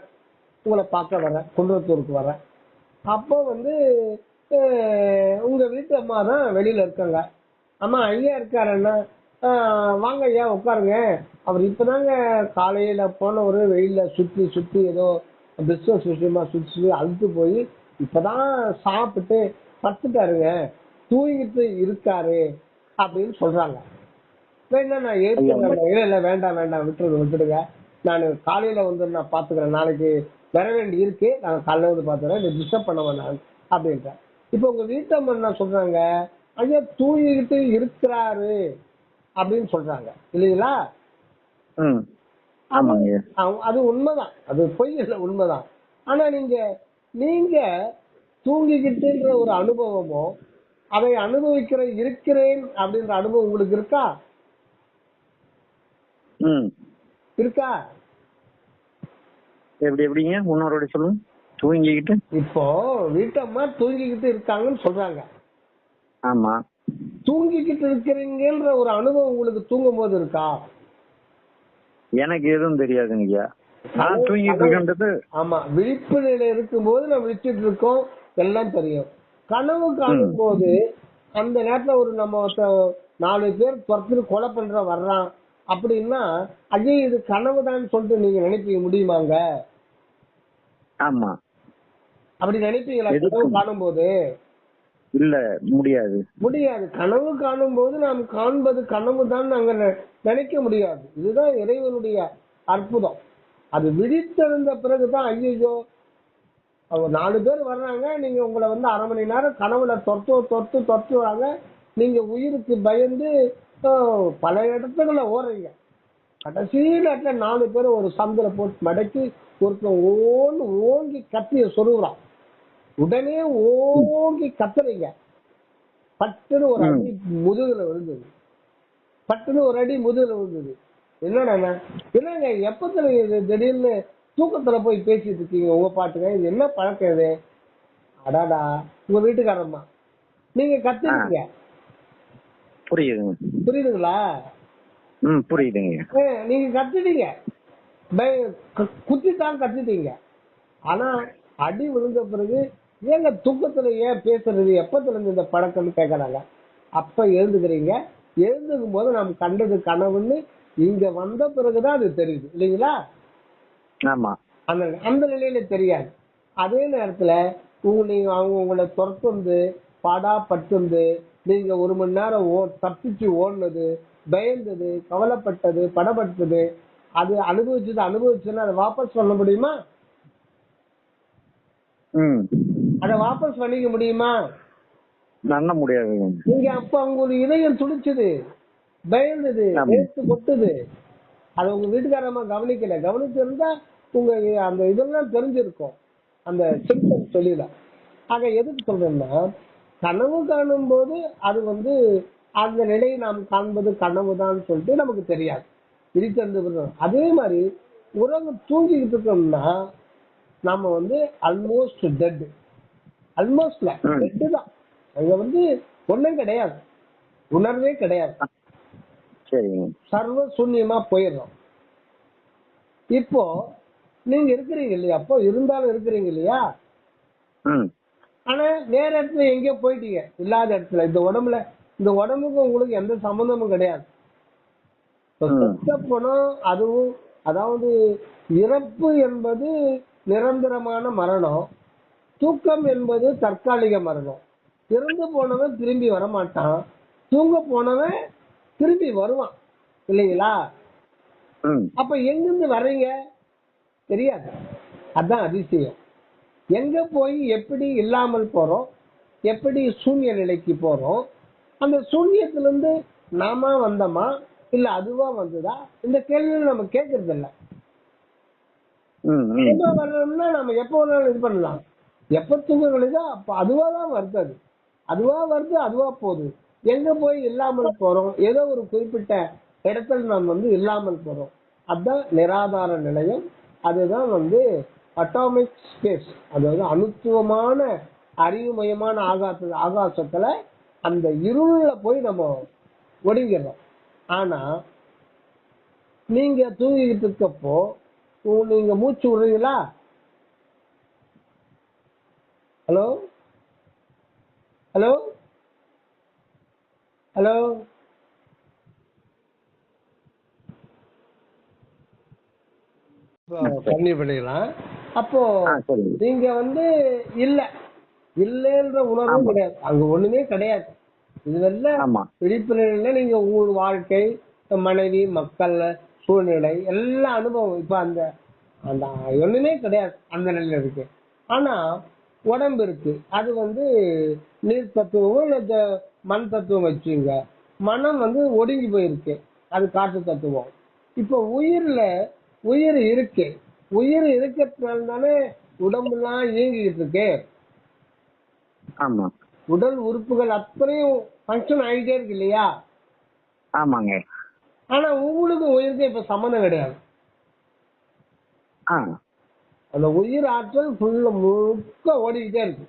உங்களை பார்க்க வரேன், குன்றத்தூருக்கு வரேன். அப்போ உங்க வீட்டு அம்மா தான் வெளியில இருக்காங்க. அம்மா ஐயா இருக்காருன்னா, வாங்க ஐயா உட்காருங்க, அவர் இப்பதாங்க காலையில போனவரு வெயில சுத்தி சுத்தி ஏதோ பிசினஸ் விஷயமா சுத்தி அழுத்து போய் இப்பதான் சாப்பிட்டு படுத்துட்டாருங்க, தூங்கிட்டு இருக்காரு அப்படின்னு சொல்றாங்க. வேணா நான் ஏற்றுக்கிறேன். இல்ல வேண்டாம் வேண்டாம், விட்டுடுங்க, நான் காலையில நான் பாத்துக்கிறேன், நாளைக்கு வர வேண்டி இருக்கு, நான் காலையில பாத்துக்கிறேன், டிஸ்டர்ப் பண்ண வேண்டாம் அப்படின்ட்டு. இப்ப உங்க வீட்டம்மா என்ன சொல்றாங்க, ஐயா தூங்கிக்கிட்டு இருக்கிறாரு அப்படின்னு சொல்றாங்க, இல்லைங்களா? அது உண்மைதான், அது பொய் இல்லை, உண்மைதான். ஆனா நீங்க தூங்கிக்கிட்டுன்ற ஒரு அனுபவமோ, அதை இருக்கிறேன் அப்படின்ற அனுபவம் உங்களுக்கு இருக்கா? இருக்கா? எப்படிங்க முன்னோரோட சொல்லுங்க. தூங்கிக்கிட்டு இப்போ வீட்டம்மா தூங்கிக்கிட்டு இருக்காங்கன்னு சொல்றாங்க. ஆமா. தூங்கிக்கிட்டு இருக்கிறீங்கன்ற ஒரு அனுபவம் உங்களுக்கு தூங்கும் போது இருக்கா? எனக்கு எதுவும் தெரியாதுங்க. நான் தூங்கிட்டு இருக்கேன்றது. ஆமா, விழிப்பு நிலை இருக்கும் போது நம்ம விழிச்சிட்டு இருக்கோம், எல்லாம் தெரியும். கனவு காணும் போது அந்த நேரத்துல ஒரு நம்ம 4 பேர் துரத்துட்டு கொலை பண்ற வர்றான் அப்படின்னா, ஐயோ இது கனவுதான் சொல்லிட்டு நீங்க நினைப்பீங்க முடியுமாங்க? ஆமா. அப்படி நினைப்பீங்களா கனவு காணும் போது? இல்ல, முடியாது. முடியாது. கனவு காணும் போது நாம் காண்பது கனவு தான் நாங்க நினைக்க முடியாது. இதுதான் இறைவனுடைய அற்புதம். அது விழித்திருந்த பிறகுதான் ஐயோ அவங்க 4 பேர் வர்றாங்க, நீங்க உங்களை 1/2 மணி நேரம் கனவுல தொத்து வராங்க, நீங்க உயிருக்கு பயந்து பல இடத்துல ஓடுறீங்க. கடைசி நேரத்துல 4 பேரும் ஒரு சந்தில போட்டு மடக்கி ஒருத்தன் ஓங்கி கத்திய சொருகுறான். உடனே ஓங்கி கத்துறீங்க, பட்டுன்னு ஒரு அடி முதுகுல விழுந்தது. என்னங்க எப்பத்துல திடீர்னு தூக்கத்துல போய் பேசிட்டு இருக்கீங்க உங்க பாட்டுங்க, இது என்ன பழக்கம் இது? அடாடா, உங்க வீட்டுக்காரம்மா நீங்க கத்துறீங்க. புரியுதுங்களா? புரியுதுங்க. நீங்க கத்துட்டீங்க, குத்தித்தான் கத்துட்டீங்க. ஆனா அடி விழுந்த பிறகு ஏங்க தூக்கத்துல ஏன் பேசுறது, எப்பத்துல இருந்து இந்த பழக்கம்னு கேக்குறாங்க. அப்ப எழுந்துக்கிறீங்க. எழுந்துக்கும் போது நாம் கண்டது கனவுன்னு இங்க வந்த பிறகுதான் அது தெரியுது, இல்லைங்களா? ஆமா. அந்த நிலையில தெரியாது. அதே நேரத்துல அவங்க உங்களை துரத்து பாடா பட்டு நீங்க 1 மணி நேரம் தப்பிச்சு ஓடுனது, பயந்தது, கவலைப்பட்டது, படப்பட்டது, அது அனுபவிச்சுன்னா அதை வாபஸ் பண்ண முடியுமா? அதை வாபஸ் பண்ணிக்க முடியுமா? பண்ண முடியாது. நீங்க அப்ப உங்களுக்கு இதயம் துடிச்சுது, பயந்தது, வேர்த்து கொட்டுது. அதை உங்க வீட்டுக்காரமா கவனிக்கல. கவனிச்சிருந்தா உங்க அந்த இதெல்லாம் தெரிஞ்சிருக்கும், அந்த சிம்டம் சொல்லிடலாம். ஆக எதுக்கு சொல்றேன்னா, கனவு காணும் போது அது அந்த நிலையை நாம் காண்பது கனவுதான் சொல்லிட்டு நமக்கு தெரியாது, இருக்கிறது. அதே மாதிரி உறவு தூங்கிக்கிட்டு இருக்கோம்னா நாம ஆல்மோஸ்ட் டெட், ஆல்மோஸ்ட்ல டெட்டு தான். அங்க ஒண்ணும் கிடையாது, உணர்வே கிடையாது, சர்வ சூன்யமா போயிடுறோம். இப்போ நீங்க இருக்கிறீங்க இல்லையா, அப்போ இருந்தாலும் இருக்கிறீங்க இல்லையா, ஆனா வேற இடத்துல எங்கேயோ போயிட்டீங்க, இல்லாத இடத்துல. இந்த உடம்புக்கு உங்களுக்கு எந்த சம்பந்தமும் கிடையாது. போனோம் அதுவும், அதாவது இறப்பு என்பது நிரந்தரமான மரணம், தூக்கம் என்பது தற்காலிக மரணம். இறந்து போனவன் திரும்பி வரமாட்டான், தூங்க போனவன் திரும்பி வருவான் இல்லைங்களா? அப்ப எங்கிருந்து வர்றீங்க தெரியாது. அதான் அதிசயம். எங்க போய் எப்படி இல்லாமல் போறோம், எப்படி சூன்ய நிலைக்கு போறோம், அந்த சூன்யத்திலிருந்து நாம வந்தோமா இல்ல அதுவா வந்ததா, இந்த கேள்வியில நம்ம கேட்கறது இல்ல. வரணும்னா நம்ம எப்ப வேணாலும் இது பண்ணலாம், எப்ப தூங்க வேண்டியதோ அப்ப அதுவா தான் வருது, அதுவா வருது, அதுவா போகுது. எங்க போய் இல்லாமல் போறோம், ஏதோ ஒரு குறிப்பிட்ட இடத்துல நாம் இல்லாமல் போறோம். அதுதான் நிராதார நிலையம். அதுதான் அட்டாமிக் ஸ்பேஸ், அதாவது அணுத்துவமான அறிவுமயமான ஆகாசத்துல அந்த இருள போய் நம்ம ஒடுங்கிடுறோம். ஆனா நீங்க தூங்கிட்டு இருக்கப்போ நீங்க மூச்சு விடுறீங்களா? ஹலோ ஹலோ ஹலோ பண்ணி பண்ணிடலாம். அப்போ நீங்க இல்ல இல்லைன்ற உணர்வும் கிடையாது, அங்க ஒண்ணுமே கிடையாது. இதுவெல்லாம் விழிப்புணர்வுல நீங்க உங்க வாழ்க்கை, மனைவி, மக்கள், சூழ்நிலை எல்லாம் அனுபவம். இப்ப அந்த அந்த ஒண்ணுமே கிடையாது, அந்த நிலையில இருக்கு. ஆனா உடம்பு இருக்கு, அது நீர் தத்துவம் இல்ல மண் தத்துவம் வச்சுங்க. மனம் ஒடுங்கி போயிருக்கு, அது காற்று தத்துவம். இப்ப உயிர் இருக்கு, உயிர் இருக்கிறதுனால தானே உடம்புலாம் இயங்கிட்டு இருக்கு. உடல் உறுப்புகள் அத்தனையும் ஃபங்க்ஷன் ஆகிட்டே இருக்கு இல்லையா? ஆமாங்க. ஆனா உங்களுக்கு உயிருக்கு இப்ப சம்மந்தம் கிடையாது. அந்த உயிர் ஆற்றல் முழுக்க ஓடிக்கிட்டே இருக்கு.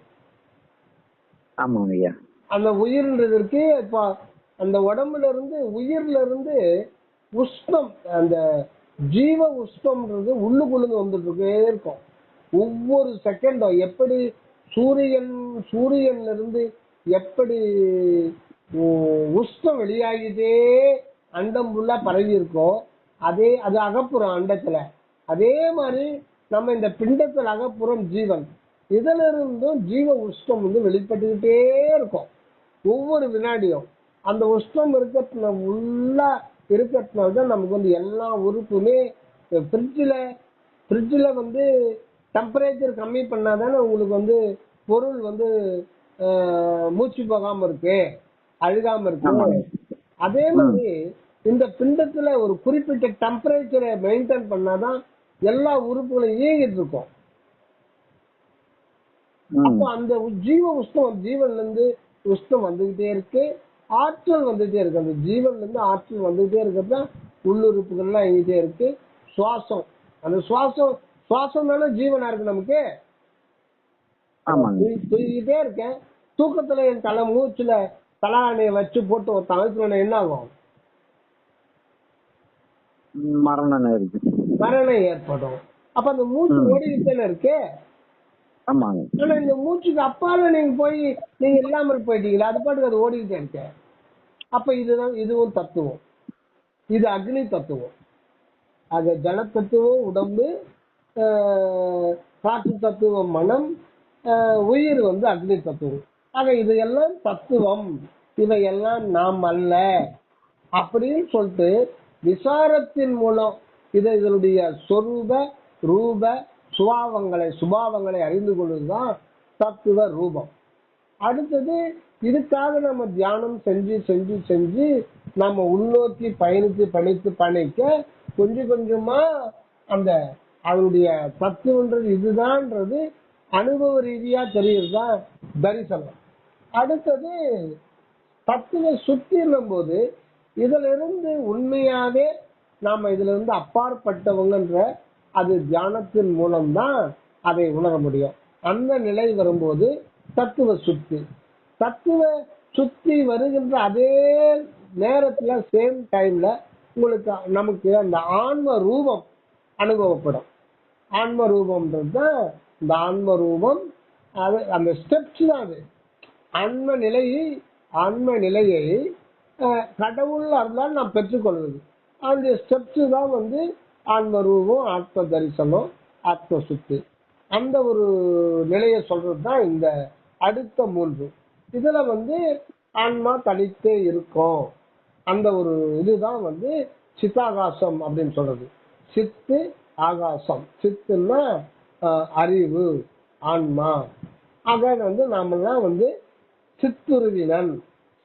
அந்த உயிர்ன்றதற்கு இப்ப அந்த உடம்புல இருந்து, உயிர்ல இருந்து உஷ்ணம், அந்த ஜீவ உஷ்ணம்ன்றது உள்ளுக்குள்ள வந்துட்டு இருக்கும். ஒவ்வொரு செகண்டும் எப்படி சூரியன்ல இருந்து எப்படி உஷ்ணம் வெளியாகிட்டே அண்டம் ஃபுல்லா பரவி இருக்கோ, அது அகப்புறம் அண்டத்துல. அதே மாதிரி நம்ம இந்த பிண்டத்தில் அகப்புறம் ஜீவன், இதுல இருந்தும் ஜீவ உஷ்ணம் வெளிப்பட்டுக்கிட்டே இருக்கும் ஒவ்வொரு வினாடியும். அந்த உஷ்ணம் உள்ளா இருக்கிறதுனாலதான் நமக்கு எல்லா உறுப்புமே ஃப்ரிட்ஜில் டெம்பரேச்சர் கம்மி பண்ணாதானே உங்களுக்கு பொருள் மூச்சு போகாம இருக்கு, அழுகாம இருக்கு. அதே மாதிரி இந்த பிண்டத்துல ஒரு குறிப்பிட்ட டெம்பரேச்சரை மெயின்டைன் பண்ணாதான் எல்லா உறுப்புகளும் இயங்கிட்டு இருக்கும். அப்போ அந்த ஜீவ உஷ்ணம், ஜீவன்ல இருந்து உஷ்ணம் வந்துகிட்டே இருக்கு, ஆற்றல் வந்துட்டே இருக்கு. அந்த ஜீவன்ல இருந்து ஆற்றல் வந்துகிட்டே இருக்கிறதுதான் உள்ளுறுப்புகள்லாம் இயங்கிட்டே இருக்கு. சுவாசம், அந்த சுவாசம் தானே ஜீவனா இருக்கு நமக்கு. தூங்கிட்டே இருக்கேன், தூக்கத்துல என் தலை மூச்சுல தலானைய வச்சு போட்டு ஒரு தளத்துல என்ன ஆகும்? மரணம் ஏற்படும். அப்ப அந்த மூச்சு ஓடிக்கிட்டே இருக்கு. ஆனா இந்த மூச்சுக்கு அப்பால நீங்க போய் நீங்க இல்லாமல் போயிட்டீங்களா, அது பாட்டுக்கு அது ஓடிக்கிட்டே இருக்க. அப்ப இதுவும் தத்துவம், இது அக்னி தத்துவம். அது ஜல தத்துவம் உடம்பு, காற்று தத்துவம் மனம், உயிர் அக்னி தத்துவம். ஆக இது எல்லாம் தத்துவம், இவையெல்லாம் நாம் அல்ல அப்படின்னு சொல்லிட்டு விசாரத்தின் மூலம் இதனுடைய சொரூப ரூப சுபாவங்களை அறிந்து கொள்வதுதான் தத்துவ ரூபம். அடுத்தது இதுக்காக நம்ம தியானம் செஞ்சு செஞ்சு செஞ்சு நம்ம உள்நோக்கி பயணிக்க கொஞ்சம் கொஞ்சமா அந்த அவருடைய தத்துவன்றது இதுதான்ன்றது அனுபவ ரீதியா தெரியுதுதான் தரிசனம். அடுத்தது தத்துவ சுத்தின்னும் போது இதுல இருந்து உண்மையாவே நாம இதுல இருந்து அப்பாற்பட்டவங்கன்ற அது தியானத்தின் மூலம்தான் அதை உணர முடியும். அந்த நிலை வரும்போது தத்துவ சுத்தி வருகின்ற அதே நேரத்துல சேம் டைம்ல உங்களுக்கு நமக்கு அந்த ஆன்ம ரூபம் அனுபவப்படும். ஆன்ம ரூபம்ன்றது தான் இந்த ஆன்ம ரூபம். அது அந்த ஸ்டெப்ஸ் தான். அது ஆன்ம நிலையை கடவுள் அருளால் நாம் பெற்றுக்கொள்வது. அந்த ஸ்டெப்ஸ் தான் ஆன்ம ரூபம், ஆத்ம தரிசனம், ஆத்ம சுத்தி. அந்த ஒரு நிலையை சொல்றதுதான் இந்த அடுத்த 3. இதுல ஆன்மா தனித்தே இருக்கும். அந்த ஒரு இதுதான் சித்தாகாசம் அப்படின்னு சொல்றது. சித்து ஆகாசம். சித்துன்னா அறிவு, ஆன்மா. ஆக நாமெல்லாம் சித்துருவினன்.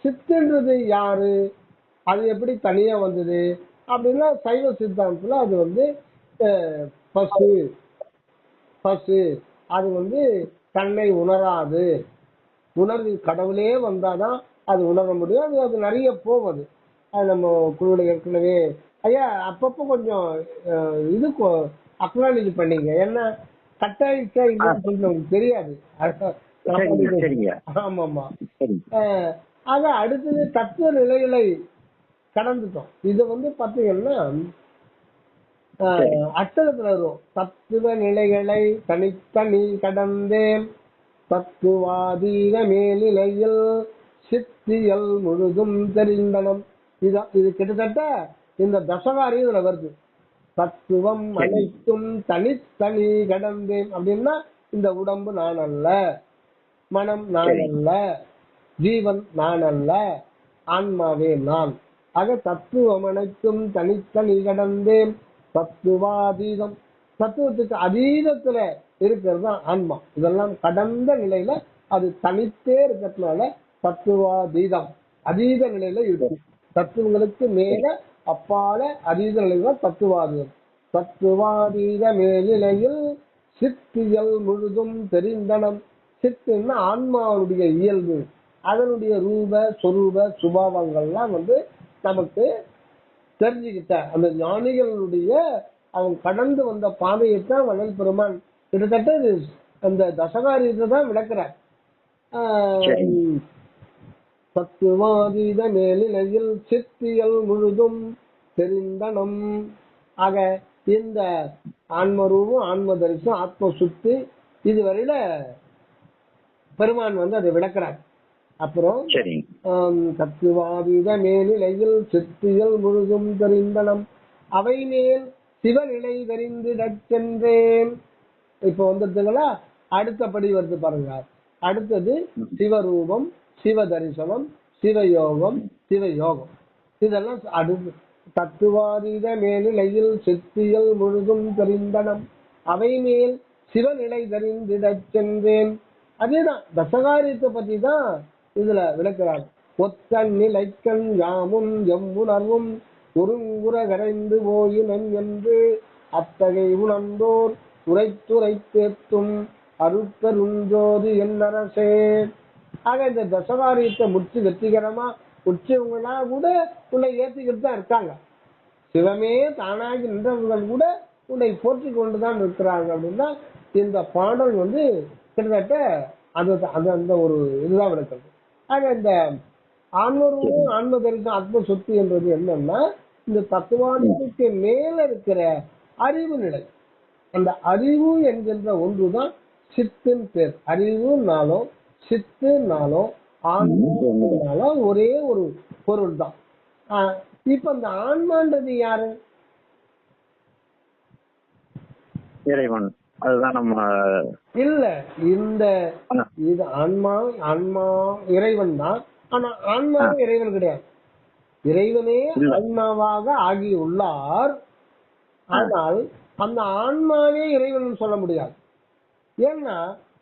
சித்துன்றது யாரு, அது எப்படி தனியா வந்தது அப்படின்னா சைவ சித்தாந்தத்துல அது பசு அது தன்னை உணராது. உணர்வு கடவுளே வந்தாதான் அது உணர முடியும். அது நிறைய போவது. அது நம்ம குழுவில் ஏற்கனவே ஐயா அப்பப்போ கொஞ்சம் இது அக்னாலேஜ் பண்ணீங்க. ஏன்னா கட்டாயிச்சா இல்லைன்னு சொல்லி நமக்கு தெரியாது. ஆமாமா. ஆக அடுத்தது தத்துவ நிலைகளை கடந்துட்டோம். இது பாத்தீங்கன்னா அட்டகத்துல வரும். தத்துவ நிலைகளை தனித்தனி கடந்தேன் தத்துவாதீத மேல்நிலையில் சித்தியல் முழுதும் தெரிந்தனம். இது கிட்டத்தட்ட இந்த தசகாரி இதுல வருது. தத்துவம் அனைத்தும் தனித்தனி கடந்தேன் அப்படின்னா இந்த உடம்பு நான் அல்ல, மனம் நான் அல்ல, ஜீவன் நான் அல்ல, ஆன்மாவே நான். ஆக தத்துவம் அனைத்தும் தனித்தனி கடந்தேன் தத்துவாதீதம். தத்துவத்துக்கு அதீதத்துல இருக்கிறது தான் ஆன்மா. இதெல்லாம் கடந்த நிலையில அது தனித்தே இருக்கிறதுனால தத்துவாதீதம். அதீத நிலையில இருக்கு. தத்துவங்களுக்கு மேல அப்பால அதீத நிலையில தத்துவாதீதம். தத்துவாதீத மேல்நிலையில் சித்தியல் முழுதும் தெரிந்தனம். சித்துன்னா ஆன்மாவுடைய இயல்பு, அதனுடைய ரூப சொரூப சுபாவங்கள்லாம் நமக்கு தெரிஞ்சுக்கிட்ட அந்த ஞானிகளுடைய அவன் கடந்து வந்த பாதையைத்தான் வள்ளல் பெருமான் கிட்டத்தட்ட அந்த தசகாரியத்தை தான் விளக்குறார். தத்துவாதீத மேல்நிலையில் சித்தியல் முழுதும் தெரிந்தனம். ஆக இந்த ஆன்மரூபம், ஆன்ம தரிசனம், ஆத்ம சுத்தி இதுவரையில பெருமான் அதை விளக்குறார். அப்புறம் தத்துவாதீத மேல்நிலையில் சித்தியல் முழுதும் தெரிந்தனம் அவை மேல் சிவநிலை தெரிந்திடச் சென்றேன். இப்ப வந்துருங்களா, அடுத்தபடி வருது பாருங்க. அடுத்தது சிவரூபம், சிவ தரிசனம், சிவயோகம், சிவயோகம். இதெல்லாம் அடுத்து தத்துவாதீத மேல்நிலையில் சித்தியல் முழுதும் தெரிந்தனம் அவை மேல் சிவநிலை தெரிந்திடச் சென்றேன். அதேதான் தசகாரியத்தை பத்தி தான் இதுல விளக்குறாங்க. ஒத்தன் நிலைக்கண் யாமும் எம்முணர்வும் ஒருங்குற கரைந்து போயினன் என்று அத்தகை உணர்ந்தோர் உரைத்துரைத்தேத்தும் அருட்பெருஞ்சோதி என்னரசே. ஆக இந்த தசகாரியத்தை முடிச்சு வெற்றிகரமா முடிச்சவங்களா கூட உன்னை ஏற்றிக்கிட்டு தான் இருக்காங்க. சிவமே தானாகி நின்றவர்கள் கூட உன்னை போற்றி கொண்டுதான் இருக்கிறாங்க. அப்படின்னா இந்த பாடல் கிட்டத்தட்ட அந்த ஒரு இதுதான் விளக்குறது. ஆக இந்த ஆன்மரூபம், ஆன்ம தரிசனம், ஆத்ம சொத்து என்பது என்னன்னா இந்த தத்துவாதிக்கு மேல இருக்கிற அறிவு நிலை. அந்த அறிவு என்கின்ற ஒன்றுதான் சித்தின் பேர். அறிவுனாலும் சித்துனாலும் ஆன்மானாலும் ஒரே ஒரு பொருள் தான். இப்ப இந்த ஆன்மான்றது யாரு? இறைவன். அதுதான் நம்ம இல்ல, இந்த இது ஆன்மா இறைவன் தான். ஆனா ஆன்மாவும் இறைவன் கிடையாது. இறைவனே ஆன்மாவாக ஆகியுள்ளார். ஆனால் அந்த ஆன்மாவே இறைவன் சொல்ல முடியாது. ஏன்னா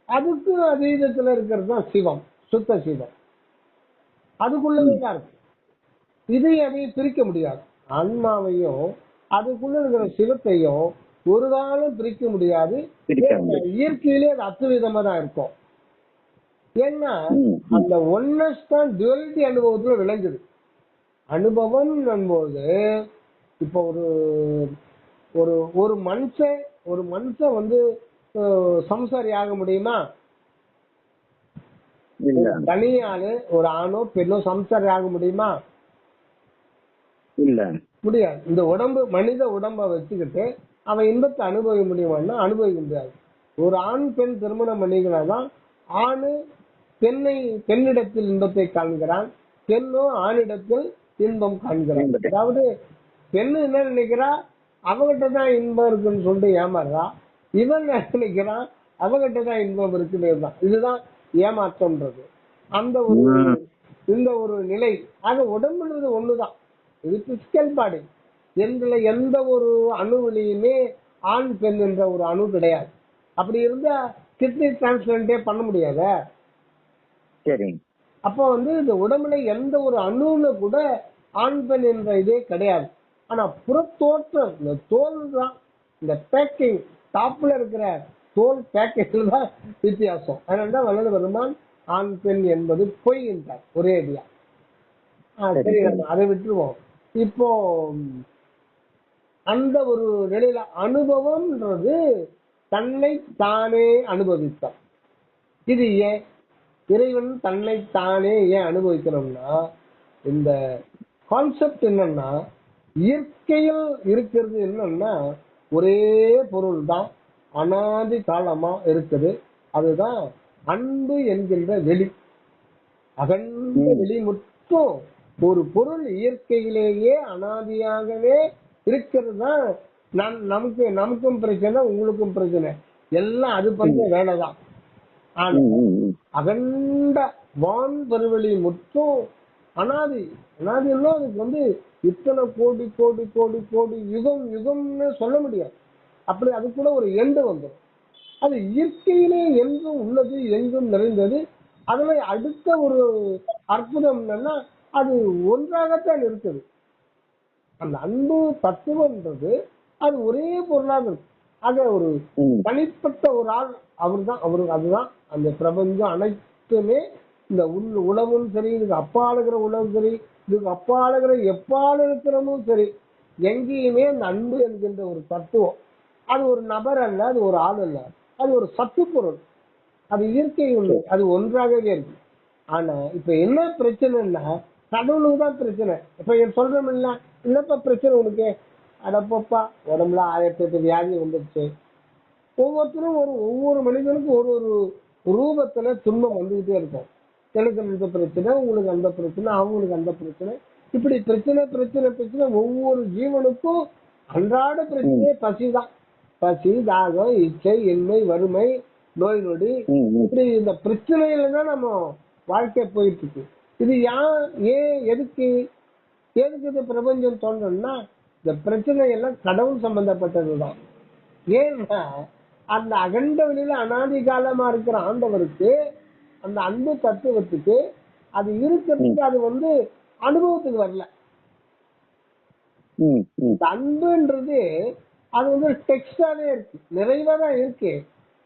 அதுக்கு அதீதத்துல இருக்கிறது தான் சிவம், சுத்த சிவம். அதுக்குள்ளதான் இருக்கு. அதையும் பிரிக்க முடியாது. ஆன்மாவையும் அதுக்குள்ள இருக்கிற சிவத்தையும் ஒரு காலம் பிரிக்க முடியாது. இயற்கையிலே அது அத்துவிதமா தான் இருக்கும். ஏன்னா அந்த ஒன்னஸ் தான் டுவலிட்டி அனுபவத்துல விளைஞ்சுது. அனுபவம் என்பது இப்ப ஒரு ஒரு ஒரு மனுஷன் வந்து சம்சாரி ஆக முடியுமா? தனியாளு ஒரு ஆணோ பெண்ணோ சம்சாரி ஆக முடியுமா? இல்ல, முடியாது. இந்த உடம்பு, மனித உடம்ப வச்சுக்கிட்டு அவன் இன்பத்தை அனுபவிக்க முடியுமான்னா அனுபவிக்க முடியாது. ஒரு ஆண் பெண் திருமணம் பண்ணிக்கிறாதான் ஆணு பெண்ணிடத்தில் இன்பத்தை காண்கிறான், பெண்ணோ ஆணிடத்தில் இன்பம் காண்கிறான். அதாவது பெண்ணு என்ன நினைக்கிறா, அவகிட்ட தான் இன்பம் இருக்குன்னு சொல்லிட்டு ஏமாறுறா. இவன் நினைக்கிறான் அவகிட்ட தான் இன்பம் இருக்குன்னு. இதுதான் ஏமாற்றம்ன்றது. இந்த ஒரு நிலை. ஆக உடம்புன்றது ஒண்ணுதான். இது பிசிக்கல் பாடி. எந்த ஒரு அணுவிலையுமே ஆண் பெண் என்ற ஒரு அணு கிடையாது. அப்படி இருந்தா கிட்னி டிரான்ஸ்பிளான்டே பண்ண முடியாத. சரி. அப்போ வந்து இந்த உடம்புல எந்த ஒரு அணுல கூட ஆண் பெண் என்ற இதே கிடையாது. ஆனா புறத்தோற்றம், இந்த தோல் தான், இந்த பேக்கிங், டாப்ல இருக்கிற தோல் பேக்கேஜில் தான் வித்தியாசம். அதனாலதான் வள்ளல் பெருமான் ஆண் பெண் என்பது பொய் என்றார் ஒரே அடியா. சரி, அதை விட்டுருவோம். இப்போ அந்த ஒரு நிலையில அனுபவம்ன்றது தன்னை தானே அனுபவித்தான். இது ஏன் இறைவன் தன்னை தானே ஏன் அனுபவிக்கணும்னா, இந்த கான்செப்ட் என்னன்னா, இயற்கையில் இருக்கிறது என்னன்னா ஒரே பொருள் தான், அனாதி காலமா இருக்குது. அதுதான் அன்பு என்கின்ற வெளி. அகண்ட வெளி மட்டும் ஒரு பொருள் இயற்கையிலேயே அனாதியாகவே இருக்கிறது தான். நமக்கும் பிரச்சனை, உங்களுக்கும் பிரச்சனை, எல்லாம் அது பண்ற வேலைதான். ஆனா அகண்ட வான் பெருவெளி மட்டும் அனாதி. அனாதின்னா அதுக்கு வந்து இத்தனை கோடி கோடி கோடி கோடி யுகம் யுகம்னு சொல்ல முடியாது. அப்படி அது கூட ஒரு எண்டு வந்துடும். அது இயற்கையிலே எங்கும் உள்ளது, எங்கும் நிறைந்தது. அதுல அடுத்த ஒரு அற்புதம் என்னன்னா, அது ஒன்றாகத்தான் இருக்குது. அந்த அன்பு தத்துவம்ன்றது அது ஒரே பொருளாக இருக்கு. ஆக ஒரு தனிப்பட்ட ஒரு ஆள் அதுதான் அந்த பிரபஞ்சம் அனைத்துமே. இந்த உலகம் சரி, இதுக்கு அப்பாலுகிற உலகம் சரி, இதுக்கு அப்பாலுகிற எப்பால் இருக்கிறமும் சரி, எங்கேயுமே அந்த அன்பு என்கின்ற ஒரு தத்துவம், அது ஒரு நபர் அல்ல, அது ஒரு ஆள் அல்ல, அது ஒரு சத்து பொருள். அது இயற்கை உண்டு, அது ஒன்றாகவே இருக்கு. ஆனா இப்ப என்ன பிரச்சனைன்னா, கடவுளுக்கு தான் பிரச்சனை. இப்ப சொல்றோம் இல்லப்பா பிரச்சனை உனக்கு, அடப்பப்பா உடம்புல 1008 வியாதி வந்துருச்சு. ஒவ்வொருத்தரும் ஒவ்வொரு மனிதனுக்கும் ஒரு ஒரு ரூபத்துல துன்பம் வந்துகிட்டே இருக்கும். எனக்கு இந்த பிரச்சனை, உங்களுக்கு அந்த பிரச்சனை, அவங்களுக்கு அந்த பிரச்சனை, இப்படி பிரச்சனை பிரச்சனை பிரச்சனை. ஒவ்வொரு ஜீவனுக்கும் அன்றாட பிரச்சனையே பசிதான். பசி, தாகம், இச்சை, இன்மை, வறுமை, நோய் நொடி, இப்படி இந்த பிரச்சனையில தான் நம்ம வாழ்க்கை போயிட்டு இருக்கு. இது எதுக்கு இது பிரபஞ்சம் தோன்றா, இந்த பிரச்சனை எல்லாம் கடவுள் சம்பந்தப்பட்டதுதான். ஏன்னா அந்த அகண்ட வெளியில அனாதி காலமா இருக்கிற ஆண்டவருக்கு, அந்த அன்பு தத்துவத்துக்கு அது இருக்கிறதுக்கு அது வந்து அனுபவத்துக்கு வரல. அன்புன்றது அது வந்து டெக்ஸ்டாவே இருக்கு, நிறைவாதான் இருக்கு.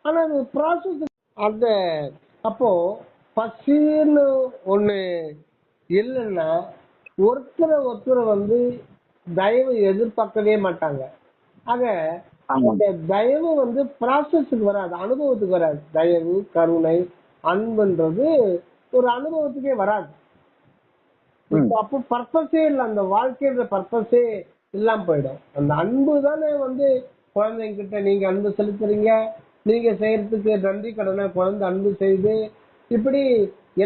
ஆனா அது ப்ராசஸ். அந்த அப்போ பசின்னு ஒண்ணு இல்லைன்னா ஒருத்தரை வந்து தயவு எதிர்பார்க்கவே மாட்டாங்க. ஆக அந்த தயவு வந்து ப்ராசஸுக்கு வராது, அனுபவத்துக்கு வராது. தயவு, கருணை, அன்புன்றது ஒரு அனுபவத்துக்கே வராது. அப்போ பர்பஸே இல்லை, அந்த வாழ்க்கைன்ற பர்பஸே இல்லாம போயிடும். அந்த அன்பு தானே வந்து குழந்தைங்க கிட்ட நீங்க அன்பு செலுத்துறீங்க, நீங்க செய்யறதுக்கு நன்றி கடனை குழந்தை அன்பு செய்து, இப்படி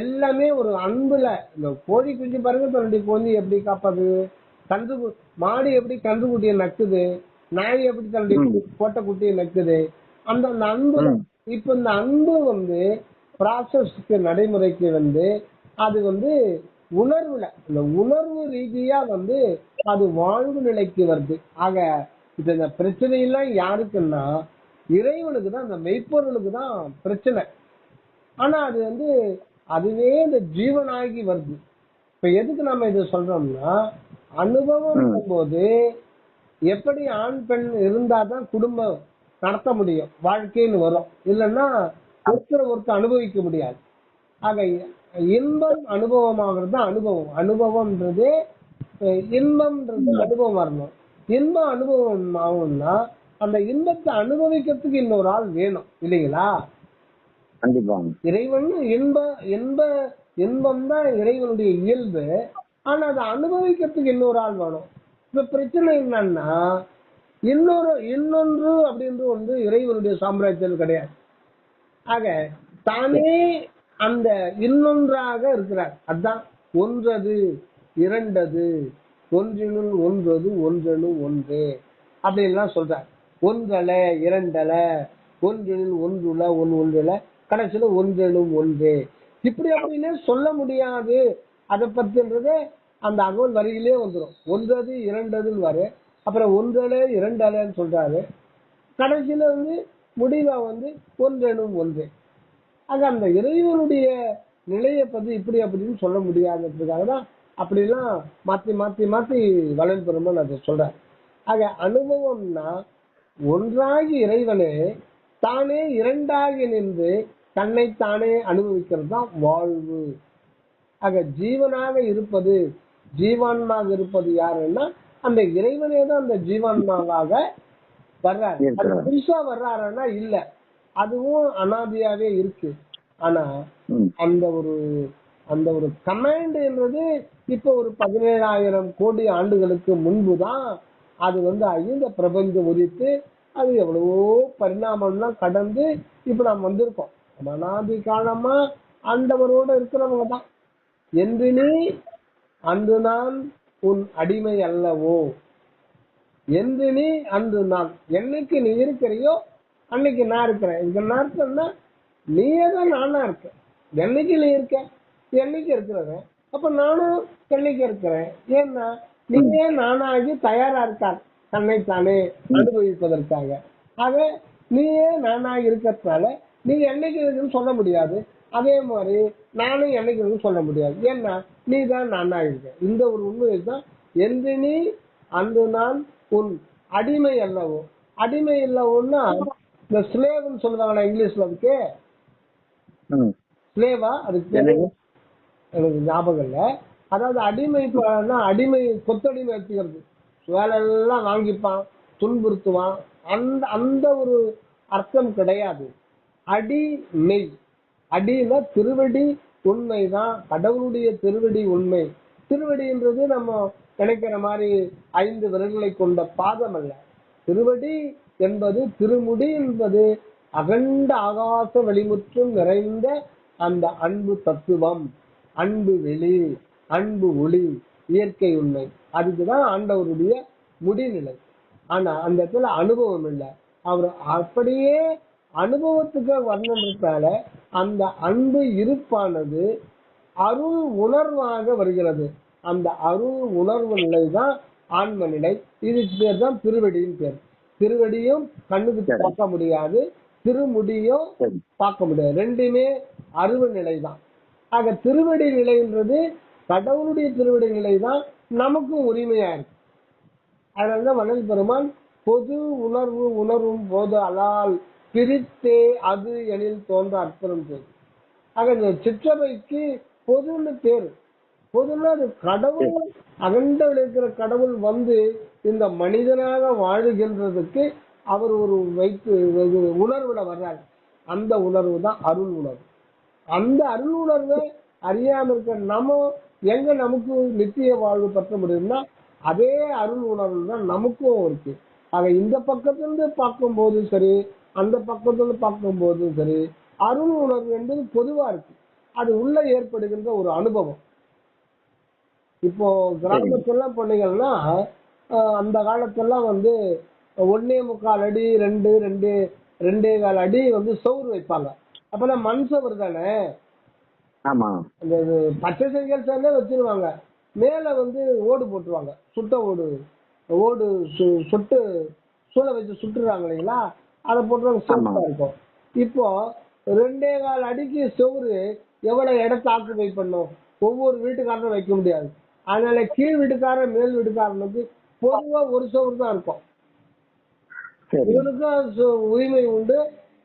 எல்லாமே ஒரு அன்புல. இந்த கோழி குஞ்சு பாருங்க, தன்னுடைய குழந்தை எப்படி காப்பாது, மாடு எப்படி கன்று குட்டியை நக்குது, நாய் எப்படி தன்னுடைய போட்ட குட்டியை நக்குது, அந்த அன்பு. இப்ப இந்த அன்பு வந்து ப்ராசஸ்க்கு நடைமுறைக்கு வந்து அது வந்து உணர்வுல, இந்த உணர்வு ரீதியா வந்து அது வாழ்வு நிலைக்கு வருது. ஆக இப்ப இந்த பிரச்சனை எல்லாம் யாருக்குன்னா இறைவனுக்கு தான், அந்த மெய்ப்பொருளுக்கு தான் பிரச்சனை. ஆனா அது வந்து அதுவே இந்த ஜீவனாகி வருது. இப்ப எதுக்கு நம்ம இதை சொல்றோம்னா, அனுபவம் போது எப்படி ஆண் பெண் இருந்தாதான் குடும்பம் நடத்த முடியும், வாழ்க்கைன்னு வரும். இல்லைன்னா ஒருத்தர் அனுபவிக்க முடியாது. ஆக இன்பம் அனுபவமாகிறது தான் அனுபவம். அனுபவம்ன்றது இன்பம்ன்றது அனுபவம் வரணும். இன்பம் அனுபவம் ஆகும்னா அந்த இன்பத்தை அனுபவிக்கிறதுக்கு இன்னொரு ஆள் வேணும் இல்லைங்களா? கண்டிப்பா. இறைவன் இன்பம் தான் இறைவனுடைய இயல்பு. ஆனா அதை அனுபவிக்கிறதுக்கு இன்னொரு ஆள் வேணும். இப்ப பிரச்சனை என்னன்னா, இன்னொன்று அப்படின்றது வந்து இறைவனுடைய சாம்ராஜ்யம் கிடையாது. ஆக தானே அந்த இன்னொன்றாக இருக்கிறார். அதுதான் ஒன்றது இரண்டது ஒன்றினுள் ஒன்றது ஒன்றெனும் ஒன்று அப்படின்லாம் சொல்றார். ஒன்றல இரண்டல ஒன்றினுள் ஒன்றுல ஒன்றுல கடைசியில ஒன்றெனும் ஒன்று இப்படி அப்படின்னு சொல்ல முடியாது. அதை பத்தின்றது அந்த அகவல் வரியிலே வந்துடும். ஒன்றது இரண்டதுன்னு வரு, அப்புறம் ஒன்றல இரண்டலன்னு சொல்றாரு. கடைசியில வந்து முடிவா வந்து ஒன்றெனும் ஒன்று. ஆக அந்த இறைவனுடைய நிலையை பத்தி இப்படி அப்படின்னு சொல்ல முடியாததுக்காக தான் அப்படிலாம் மாத்தி மாத்தி மாத்தி வளன் பெருமான் அதை சொல்றார். ஆக அனுபவம்னா ஒன்றாகி இறைவனே தானே இரண்டாகி நின்று தன்னைத்தானே அனுபவிக்கிறது தான் வாழ்வு. ஆக ஜீவனாக இருப்பது, ஜீவான்மாக இருப்பது யாருன்னா அந்த இறைவனே தான் அந்த ஜீவான்மாவாக வர்றாரு. அது புதுசா வர்றாருன்னா இல்ல, அதுவும் அனாதியாவே இருக்கு. ஆனா அந்த ஒரு கமாண்ட் என்பது இப்ப ஒரு 17,000 கோடி ஆண்டுகளுக்கு முன்புதான் அது வந்து இந்த பிரபஞ்சம் உதித்து அது எவ்வளவோ பரிணாமம்லாம் கடந்து இப்ப நாம் வந்திருக்கோம். அனாதி காலமா ஆண்டவரோட இருக்கிறவங்க தான். என்று நீ அன்று நான் உன் அடிமை அல்லவோ, என்று நீ அன்று நான், என்னைக்கு நீ இருக்கிறியோ அன்னைக்கு நான் இருக்கிறேன். இதுக்கு அர்த்தம்னா நீயே தான் நானா இருக்க. என்னைக்கு நீ இருக்க, என்னைக்கு இருக்கிறவன், அப்ப நானும் என்னைக்கு இருக்கிறேன். ஏன்னா நீயே நானாகி தயாரா இருக்கார் தன்னைத்தானே அனுபவிப்பதற்காக. ஆக நீயே நானாக இருக்கிறதுனால நீ என்னைக்கு இருக்குன்னு சொல்ல முடியாது. அதே மாதிரி நானும் என்னைக்கு இருக்குன்னு சொல்ல முடியாது. ஏன்னா நீ தான் நானா இருக்க. இந்த ஒரு உண்மையை தான் என்று நீ அன்று நான் உன் அடிமை அல்லவோ. அடிமை இல்லவோன்னா இந்த ஸ்லேவ்னு சொல்லுவாங்களா இங்கிலீஷ்ல, அதுக்கு ஸ்லேவா அதுக்கு எனக்கு ஞாபகம் இல்ல. அதாவது அடிமை, அடிமை கொத்தடிமை வச்சுக்கிறது, வேலை எல்லாம் வாங்கிப்பான், துன்புறுத்துவான். அந்த அந்த ஒரு அர்த்தம் கிடையாது. அடிமை, அடினா திருவடி உண்மைதான், கடவுளுடைய திருவடி உண்மை. திருவடின்றது நம்ம நினைக்கிற மாதிரி 5 விரல்களை கொண்ட பாதம் அல்ல. திருவடி என்பது, திருமுடி என்பது அகண்ட ஆகாச வெளிமுற்றும் நிறைந்த அந்த அன்பு தத்துவம், அன்பு வெளி, அன்பு ஒளி, இயற்கை உண்மை. அதுக்குதான் ஆண்டவருடைய முடிநிலை. ஆனா அந்த இடத்துல அனுபவம் இல்லை. அவர் அப்படியே அனுபவத்துக்கு வர்ணன்றதால அந்த அன்பு இருப்பானது அருள் உணர்வாக வருகிறது. அந்த அருள் உணர்வு நிலை தான் ஆன்ம நிலை. இதுக்கு பேர் தான் திருவடியின் பேர். திருவடியும் கண்ணுக்கு பார்க்க முடியாது, திருமுடியும் பார்க்க முடியாது. ரெண்டுமே அருவ நிலை தான். ஆக திருவடி நிலைன்றது கடவுளுடைய திருவடி நிலை தான் நமக்கும் உரிமையா இருக்கு. அதனாலதான் வள்ளல் பெருமான் பொது உணர்வு உணர்வும் போது அலால் பிரித்தே அது எனில் தோன்ற அற்புதம் பேர். ஆக இந்த சிற்றபைக்கு பொதுன்னு பேரு. பொதுன்னா அது கடவுள், அகண்டவில் இருக்கிற கடவுள் வந்து இந்த மனிதனாக வாழுகின்றதுக்கு அவர் ஒரு வைத்து உணர்வுல வர்றாரு. அந்த உணர்வு தான் அருள் உணர்வு. அந்த அருள் உணர்வை அறியாம இருக்க நம்ம எங்க நமக்கு நித்திய வாழ்வு பற்ற முடியும்னா அதே அருள் உணர்வு தான் நமக்கும் இருக்கு. ஆக இந்த பக்கத்திலிருந்து பார்க்கும் போது சரி, அந்த பக்கத்திலிருந்து பார்க்கும் போதும் சரி, அருள் உணர்வு என்பது பொதுவா இருக்கு. அது உள்ள ஏற்படுகின்ற ஒரு அனுபவம். இப்போ கிராமத்தெல்லாம் பண்ணீங்கன்னா அந்த காலத்தெல்லாம் வந்து 1.25 அடி 2.5 அடி வந்து சவுறு வைப்பாங்க. அப்பெல்லாம் மண் சவுறு தானே, அந்த பச்சை செங்கல் சேர்ந்தே வச்சிருவாங்க. மேல வந்து ஓடு போட்டுருவாங்க, சுட்ட ஓடு, ஓடு சுட்டு சூளை வச்சு சுட்டுறாங்க இல்லைங்களா, அதை போட்டுருவாங்க, சூப்பரா இருக்கும். இப்போ 2.25 அடிக்கு செவுரு எவ்வளவு இடத்தை ஆக்குபை பண்ணும்? ஒவ்வொரு வீட்டுக்காரனும் வைக்க முடியாது. அதனால கீழ் வீட்டுக்காரன் மேல் வீட்டுக்காரனுக்கு பொதுவா ஒரு செவுரு தான் இருக்கும். இவனுக்கும் உரிமை உண்டு,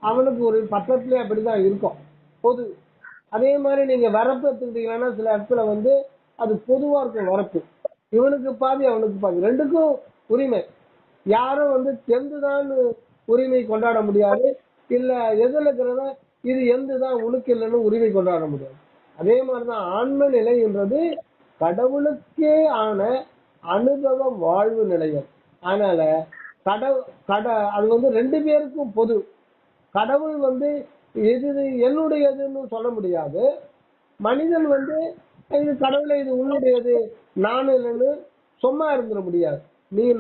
அவனுக்கு ஒரு பக்கத்துலயே அப்படிதான் இருக்கும் பொது. அதே மாதிரி நீங்க வரப்பு எடுத்துக்கிட்டீங்கன்னா சில இடத்துல வந்து அது பொதுவா இருக்கும் வரப்பு. இவனுக்கு பாதி அவனுக்கு பாதி, ரெண்டுக்கும் உரிமை. யாரும் வந்து தெந்துதான் உரிமை கொண்டாட முடியாது, இல்ல எதுல இருக்கிறத இது எந்துதான் உனக்கு இல்லைன்னு உரிமை கொண்டாட முடியாது. அதே மாதிரிதான் ஆன்ம நிலைன்றது கடவுளுக்கே ஆன அனுபவ வாழ்வு நிலையம். அதனால அது வந்து 2 பேருக்கும் பொது. கடவுள் வந்து எது என்னுடையதுன்னு சொல்ல முடியாது. மனிதன் வந்து இது கடவுளை இது உன்னுடையது நானும் இல்லைன்னு சும்மா இருந்துட முடியாது.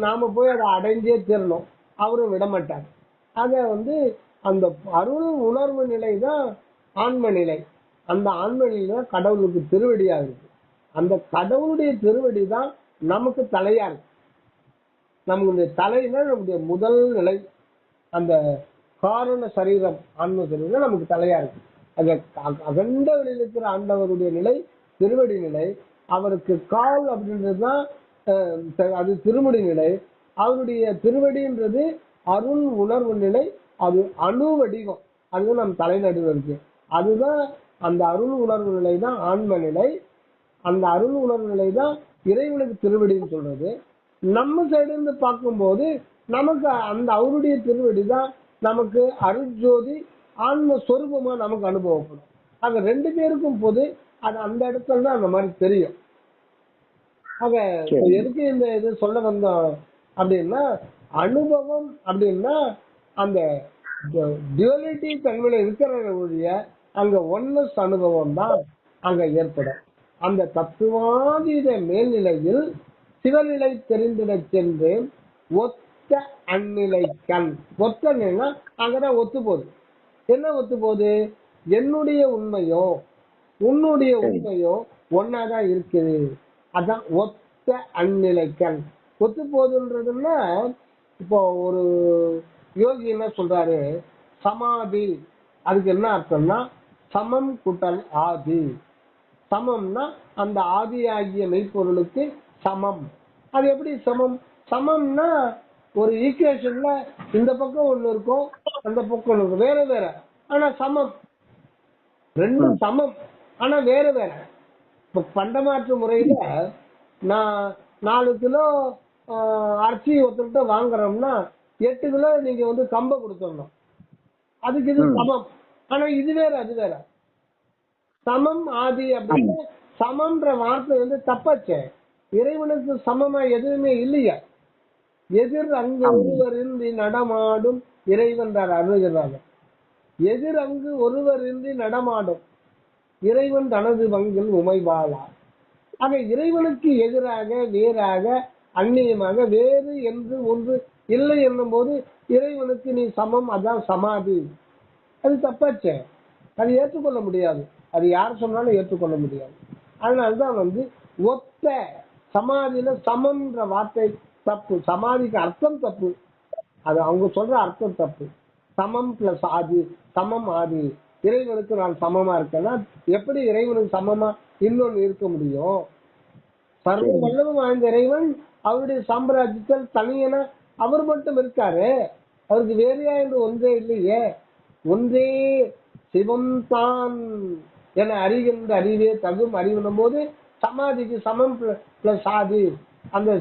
நாம போய் அதை அடைஞ்சே தீரணும், அவரும் விடமாட்டார். அத வந்து அந்த அருள் உணர்வு நிலை தான் ஆன்ம நிலை. அந்த ஆன்ம நிலை தான் கடவுளுக்கு திருவடியா இருக்கு. அந்த கடவுளுடைய திருவடி தான் நமக்கு தலையா இருக்கு. நம்மளுடைய தலைனா நம்முடைய முதல் நிலை. அந்த காரண சரீரம் ஆன்ம சரீரம் நமக்கு தலையா இருக்கு. அந்த அகண்ட வெளியில் இருக்கிற ஆண்டவருடைய நிலை திருவடி நிலை. அவருக்கு கால் அப்படின்றதுதான் அது திருமுடி நிலை. அவருடைய திருவடின்றது அருள் உணர்வு நிலை. அது அணு வடிவம், அதுதான் நம் தலைநடுவில் இருக்கு. அதுதான் அந்த அருள் உணர்வு நிலை தான் ஆன்ம நிலை. அந்த அருள் உணர்வு நிலை தான் இறைவனுக்கு திருவடின்னு சொல்றது. நம்ம சைடு இருந்து பார்க்கும்போது நமக்கு அந்த அவருடைய திருவடி தான் நமக்கு அருட்ஜோதி ஆன்ம சொரூபமா நமக்கு அனுபவப்படும். அது 2 பேருக்கும் போது அது அந்த இடத்துல தான் அந்த மாதிரி தெரியும். ஆக எதுக்கு இந்த இது சொல்ல வந்தோம் அப்படின்னா, அனுபவம் அப்படின்னா அந்த டியூவலிட்டி தன்மையில இருக்கிற ஒழிய அங்க ஒன்னஸ் அனுபவம் தான் அங்க ஏற்படும். அந்த தத்துவாதீத மேல்நிலையில் சிவநிலை தெரிந்திட சென்று ஒத்த அந்நிலை கண். ஒத்த நிலைனா அங்கதான் ஒத்து போகுது. என்ன ஒத்து போகுது? என்னுடைய உண்மையோ உன்னுடைய உண்மையோ ஒன்னாதான் இருக்குது. அதான் ஒத்த அந்நிலை கண். ஒத்து போகுதுன்றதுன்னா, இப்போ ஒரு யோகி என்ன சொல்றாரு, சமாதி. அதுக்கு என்ன அர்த்தம்னா சமம் கூட்டல் ஆதி. சமம்னா அந்த ஆதி ஆகிய மெய்ப்பொருளுக்கு சமம். அது எப்படி சமம்? சமம்னா ஒரு ஈக்குவேஷன்ல இந்த பக்கம் ஒண்ணு இருக்கும், அந்த பக்கம் ஒண்ணு இருக்கும், வேற வேற, ஆனா சமம். ரெண்டும் சமம், ஆனா வேற வேற. இப்ப பண்டமாற்று முறையில நான் 4 கிலோ அரிசி ஒருத்தர்கிட்ட வாங்குறோம்னா 8 கிலோ நீங்க வந்து கம்ப கொடுத்துடணும். அதுக்கு இது சமம். ஆனா இது வேற அது வேற. சமம் ஆதி அப்படின்னு சமம்ன்ற வார்த்தை வந்து தப்பாச்சே. இறைவனுக்கு சமமா எதுவுமே இல்லையா? எதிர் அங்கு ஒருவர் இன்றி நடமாடும் இறைவன் அருள்கிறார். எதிர் அங்கு ஒருவர் இன்றி நடமாடும் இறைவன் தனது பங்கில் உமைவாளா. ஆக இறைவனுக்கு எதிராக வேறாக அந்நியமாக வேறு என்று ஒன்று இல்லை என்னும் போது இறைவனுக்கு நீ சமம், அதான் சமாதி. அது தப்பாச்சே, அது ஏற்றுக்கொள்ள முடியாது. அது யார் சொன்னாலும் ஏற்றுக்கொள்ள முடியாது. அதனால்தான் வந்து ஒத்த சமாதியில சமம்ன்ற வார்த்தை தப்பு. சமாதிக்கு அர்த்தம் தப்பு, அது அவங்க சொல்ற அர்த்தம் தப்பு. சமம் பிளஸ் ஆதி, சமம் ஆதி. இறைவனுக்கு நான் சமமா இருக்கேன்னா எப்படி இறைவனுக்கு சமமா இன்னொன்னு இருக்க முடியும்? சர்வ வல்லமும் வாய்ந்த இறைவன் அவருடைய சாம்ராஜ்யத்தில் தனியென அவர் மட்டும் இருக்காரு. அவருக்கு வேறையா என்று ஒன்றே இல்லையே. ஒன்றே சிவம் தான் என அறிகின்ற அறிவே தகும் அறிவினும் போது சமாதிக்கு சமம் பிளஸ் ஆதி, அந்த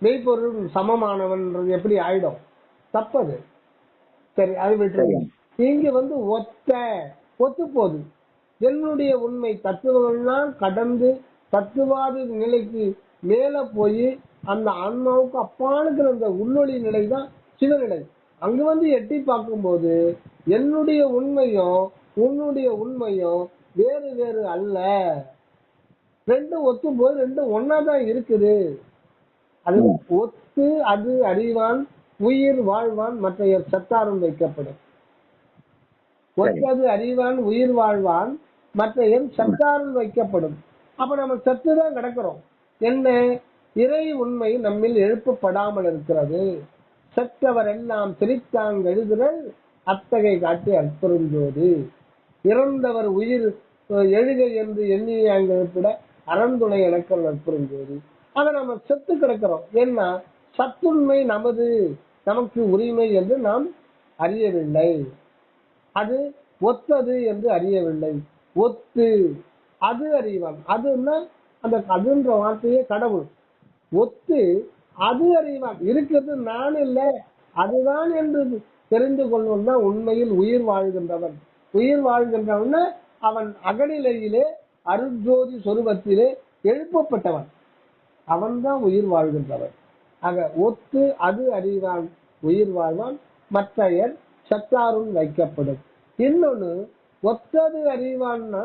மெய்ப்பொருள் சமமானவன் எப்படி ஆயிடும்? தப்பது. சரி, அது விட்டுருங்க. இங்க வந்து ஒத்து போகுது. என்னுடைய உண்மை தத்துவங்கள்லாம் கடந்து தத்துவாத நிலைக்கு மேல போய் அந்த ஆன்மாவுக்கு அப்பானுக்கிற அந்த உள்ளொளி நிலை தான் சிவநிலை. அங்க வந்து எட்டி பார்க்கும்போது என்னுடைய உண்மையும் உன்னுடைய உண்மையும் வேறு வேறு அல்ல. ரெண்டும் ஒத்தும் போது ரெண்டும் ஒன்னாதான் இருக்குது. அது ஒத்து அது அறிவான் உயிர் வாழ்வான் மற்ற சத்தாரும் வைக்கப்படும். ஒத்தது அறிவான் உயிர் வாழ்வான் மற்ற சத்தாரும் வைக்கப்படும். அப்ப நம்ம சத்துதான் கிடக்கிறோம். என்ன? இறை உண்மை நம்மில் எழுப்பப்படாமல் இருக்கிறது. சற்றவர் எல்லாம் சிரித்தாங்க எழுதுறல் அத்தகை காட்டி அற்புறஞ்சோதி. இறந்தவர் உயிர் எழுக என்று எண்ணிய அங்கிட அறந்துணை எனக்கள் நட்புறஞ்சோதி. அதை நம்ம செத்து கிடக்கிறோம். ஏன்னா சத்துண்மை நமக்கு உரிமை என்று நாம் அறியவில்லை. அது ஒத்தது என்று அறியவில்லை. ஒத்து அது அறிவான். அதுன்னா அந்த அதுன்ற வார்த்தையே கடவுள். ஒத்து அது அறிவான். இருக்கிறது நான் இல்லை அதுதான் என்று தெரிந்து கொள்வன் தான் உண்மையில் உயிர் வாழ்கின்றவன். உயிர் வாழ்கின்றவன் அவன் அகநிலையிலே அருட்ஜோதி சொரூபத்திலே எழுப்பப்பட்டவன். அவன்தான் உயிர் வாழ்கின்றவன். ஆக ஒத்து அது அறிவான் உயிர் வாழ்வான் மற்றையர் சத்தாருள் வைக்கப்படும். இன்னொன்னு ஒத்தது அறிவான்னா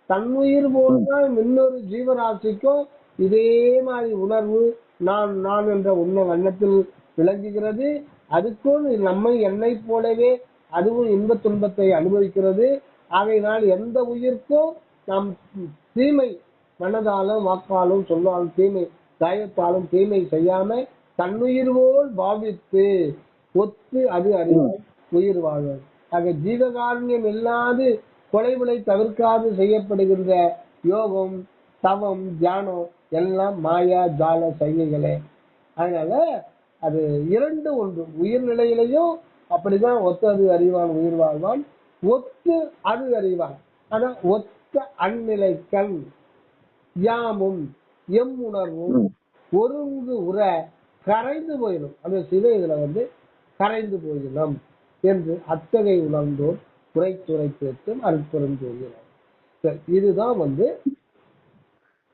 தன்னுயிர் போல்தான் இன்னொரு ஜீவராசிக்கும் இதே மாதிரி உணர்வு நான் நான் என்ற உண்மை வண்ணத்தில் விளங்குகிறது. அதுக்கும் நம்மை என்னை போலவே அதுவும் இன்ப துன்பத்தை அனுபவிக்கிறது. ஆகையினால் எந்த உயிர்க்கும் நாம் தீமை மனதாலும் வாக்காலும் சொல்லாலும் தீமை காயத்தாலும் தீமை செய்யாம தன்னுயிர் போல் பாவித்து ஒத்து அது அறிவான் உயிர் வாழ்வான். ஆக ஜீவகாருண்யம் இல்லாது கொலைவிலை தவிர்க்காது செய்யப்படுகின்ற யோகம் தவம் தியானம் எல்லாம் மாயா ஜால செய்கைகளே. அதனால அது இரண்டு ஒன்று. உயிர்நிலையிலையும் அப்படிதான் ஒத்தது அறிவான் உயிர் வாழ்வான், ஒத்து அது அறிவான். ஆனா ஒத்த அந்நிலைக்கண் யாமும் எம் உணர்வும் ஒருங்கு உற கரைந்து போயிடும். அந்த சிவ இதுல கரைந்து போயிடும் என்று அத்தகை உணர்ந்தோர் குறைத்துறை பேற்றும் அருட்பெருஞ்சோதினார். இதுதான்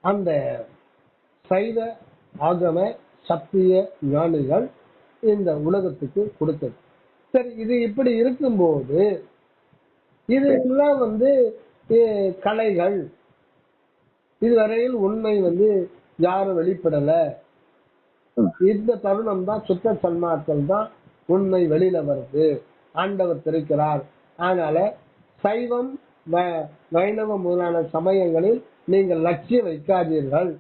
அந்த சைவ ஆகம சத்திய ஞானிகள் இந்த உலகத்துக்கு கொடுத்தது. சரி, இது இப்படி இருக்கும்போது இது எல்லாம் கலைகள். இதுவரையில் உண்மை யாரும் வெளிப்படல. இந்த தருணம் தான் சுத்த சன்மார்க்கம் தான் உண்மை வெளியில வருது. ஆண்டவர் திரைக்கிறார். அதனால சைவம் வைணவம் முதலான சமயங்களில் நீங்கள் லட்சியம் வைக்காதீர்கள்,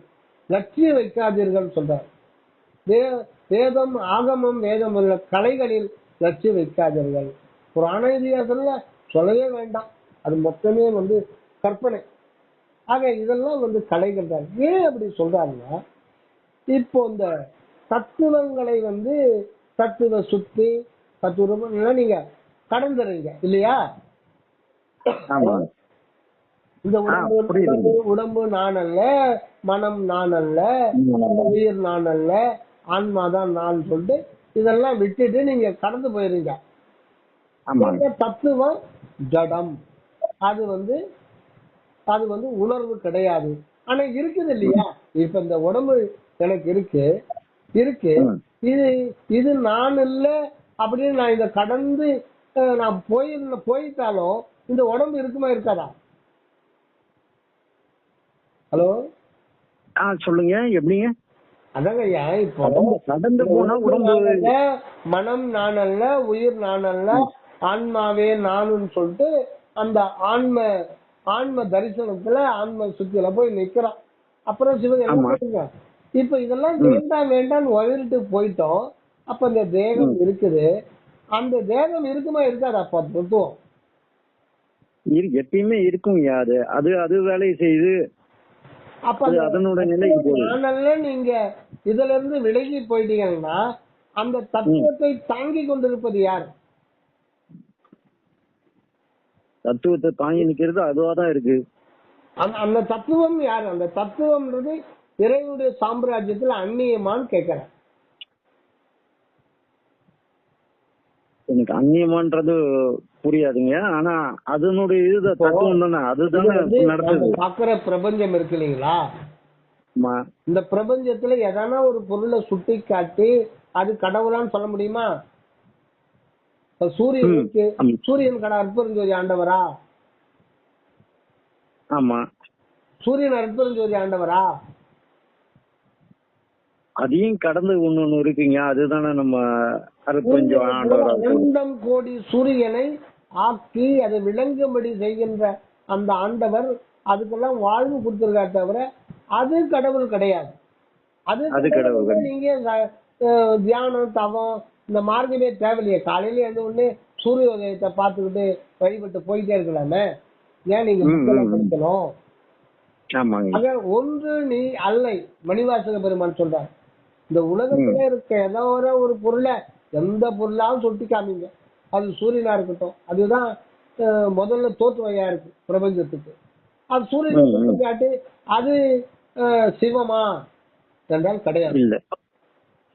லட்சியம் வைக்காதீர்கள் சொல்றார். வேதம் ஆகமம் வேதம் உள்ள கலைகளில் லட்சியம் வைக்காதீர்கள். புராண இதிகாசத்துல சொல்லவே வேண்டாம், அது மொத்தமே கற்பனை. ஆக இதெல்லாம் கலைகள் தான். ஏன் அப்படி சொல்றாருன்னா, இப்போ இந்த தத்துவங்களை தத்துவ சுத்தி தத்துவம் நீங்க கடந்துறீங்க இல்லையா? இந்த உடம்பு நான் அல்ல, மனம் நான் அல்ல, உயிர் நான் அல்ல, ஆன்மாதான் நான் சொல்லிட்டு இதெல்லாம் விட்டுட்டு நீங்க கடந்து போயிருங்க. தத்துவம் ஜடம். அது அது உணர்வு கிடையாது. ஆனா இருக்குது இல்லையா? இப்ப இந்த உடம்பு எனக்கு இருக்கு இது நான் இல்ல அப்படின்னு நான் இத கடந்து நான் போயிட்டாலும் இந்த உடம்பு இருக்குமா இருக்காதா? ஹலோ சொல்லுங்க, எப்படிங்க? அதாங்க இப்போ கடந்து போனா உடம்பு மனம் நான் அல்ல, உயிர் நான் அல்ல, ஆன்மாவே நானுன்னு சொல்லிட்டு அந்த ஆன்ம தரிசனத்துல ஆன்ம சுத்தியில போய் நிக்கிறான். அப்புறம் சிவன் இப்ப இதெல்லாம் வேண்டாம் வேண்டாம்னு உதறிட்டு போயிட்டோம். அப்ப இந்த தேகம் இருக்குது, அந்த தேகம் இருக்குமா இருக்காது? அப்ப தத்துவம் எப்பயுமே இருக்கும். அது அது வேலையை செய்து அப்ப அதனோட நிலைக்கு நீங்க இதுல இருந்து விலகி போயிட்டீங்கன்னா அந்த தத்துவத்தை தாங்கி கொண்டிருப்பது யார்? தத்துவத்தை தாங்கி நிக்கிறது அதுவாதான் இருக்கு. அந்த தத்துவம் யாரு? அந்த தத்துவம்ன்றது இறைவனுடைய சாம்ராஜ்யத்துல அந்நியமான்னு கேட்கிறேன். எனக்கு அந்நியமான்றது புரியாதுங்க. ஆனா அதனுடைய இது தத்துவம் தானே, அதுதானே நடக்குது. பாக்குற பிரபஞ்சம் இருக்கு இல்லைங்களா? இந்த பிரபஞ்சத்துல எதனா ஒரு பொருளை சுட்டி காட்டி அது கடவுளான்னு சொல்ல முடியுமா? சூரியனுக்கு சூரியன் கடை அற்புதஞ்சோதி ஆண்டவரா? ஆமா. சூரியன் அற்புதஞ்சோதி ஆண்டவரா? அதையும் கடந்து ஒண்ணு இருக்குங்க. அதுதானே நம்ம அற்புதஞ்சோதி ஆண்டவரா. 2 கோடி சூரியனை ஆக்கி அதை விளங்கும்படி செய்கின்ற அந்த ஆண்டவர் அதுக்கெல்லாம் வாழ்வு கொடுத்திருக்கா தவிர அது கடவுள் கிடையாது. அது கடவுள். நீங்க தியானம் தவம் இந்த மார்க்கமே தேவையில்லையே. காலையில எழுந்த உடனே சூரிய உதயத்தை பார்த்துக்கிட்டு வழிபட்டு போயிட்டே இருக்கலாமே. ஏன் நீங்க புத்தகம் படிக்கணும்? ஆமாங்க. ஆக ஒன்று நீ அல்லை. மணிவாசக பெருமான் சொல்றார், இந்த உலகத்துல இருக்க ஏதோ ஒரு பொருளை, எந்த பொருளாலும் சுட்டி காமிங்க. அது சூரியனா இருக்கட்டும், அதுதான் முதல்ல தோற்றுவையா இருக்கு பிரபஞ்சத்துக்கு. அது சூரியனை காட்டி அது சிவமா என்றால் கிடையாது. இல்ல.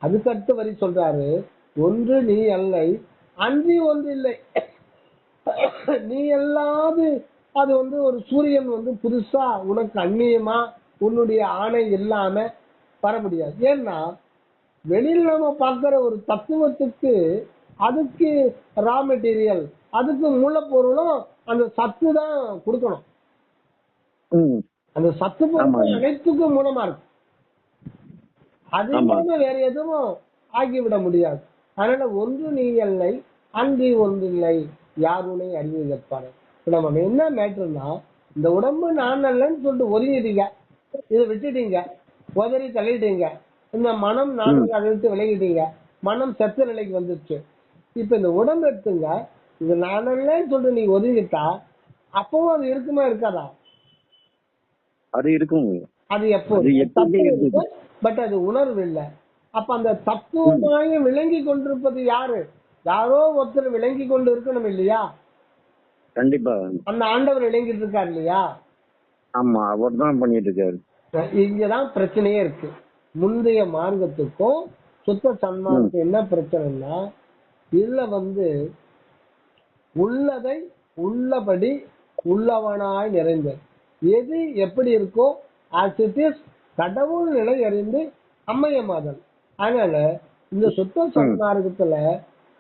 அதுக்கு அடுத்த வரி சொல்றாரு, ஒன்று நீ அல்லை அன்றி ஒன்று இல்லை. நீ அல்லாது அது ஒரு சூரியன் புதுசா உனக்கு அந்நியமா உன்னுடைய ஆணை இல்லாம வர முடியாது. ஏன்னா வெளியில நம்ம பார்க்கிற ஒரு தத்துவத்துக்கு அதுக்கு ரா மெட்டீரியல், அதுக்கு மூலப்பொருளும் அந்த சத்து தான் கொடுக்கணும். அந்த சத்து பொருள் அனைத்துக்கும் மூலமா இருக்கு. அது இல்லாம வேற எதுவும் ஆகிவிட முடியாது. அதனால ஒன்று நீ இல்லை அன்றி ஒன்றில்லை யாருனை அறிவு கேட்பாரு. நம்ம என்ன மேட்டர்னா, இந்த உடம்பு நான் அல்லன்னு சொல்லிட்டு ஒதுங்கிட்டீங்க, இதை விட்டுட்டீங்க, உதறி தள்ளிட்டீங்க. இந்த மனம் நான் அதை விட்டு விலகிட்டீங்க, மனம் செத்த நிலைக்கு வந்துருச்சு. இப்ப இந்த உடம்பு எடுத்துங்க, இது நான் அல்லன்னு சொல்லிட்டு நீ ஒதுங்கிட்டா அப்பவும் அது இருக்குமா இருக்காதா? அது இருக்கும். அது எப்போ பட் அது உணர்வு இல்லை. அப்ப அந்த தத்துவமாக விளங்கி கொண்டிருப்பது யாரு? யாரோ ஒருத்தர் விளங்கி கொண்டு இருக்கணும் இல்லையா? கண்டிப்பா. அந்த ஆண்டவர் விளங்கிட்டு இருக்காரு இல்லையா? ஆமா, அவர் தான் பண்ணிட்டு இருக்காரு. இங்கதான் பிரச்சனையே இருக்கு. முந்தைய மார்க்கத்துக்கும் சுத்த சன்மார்க்கம் என்ன பிரச்சனைன்னா, இதுல உள்ளதை உள்ளபடி உள்ளவனாய் நிறைந்த எது எப்படி இருக்கோ as it is, கடவுள் நிலை அறிந்து அம்மையமாதல். அதனால இந்த சுத்த சன்மார்க்கத்துல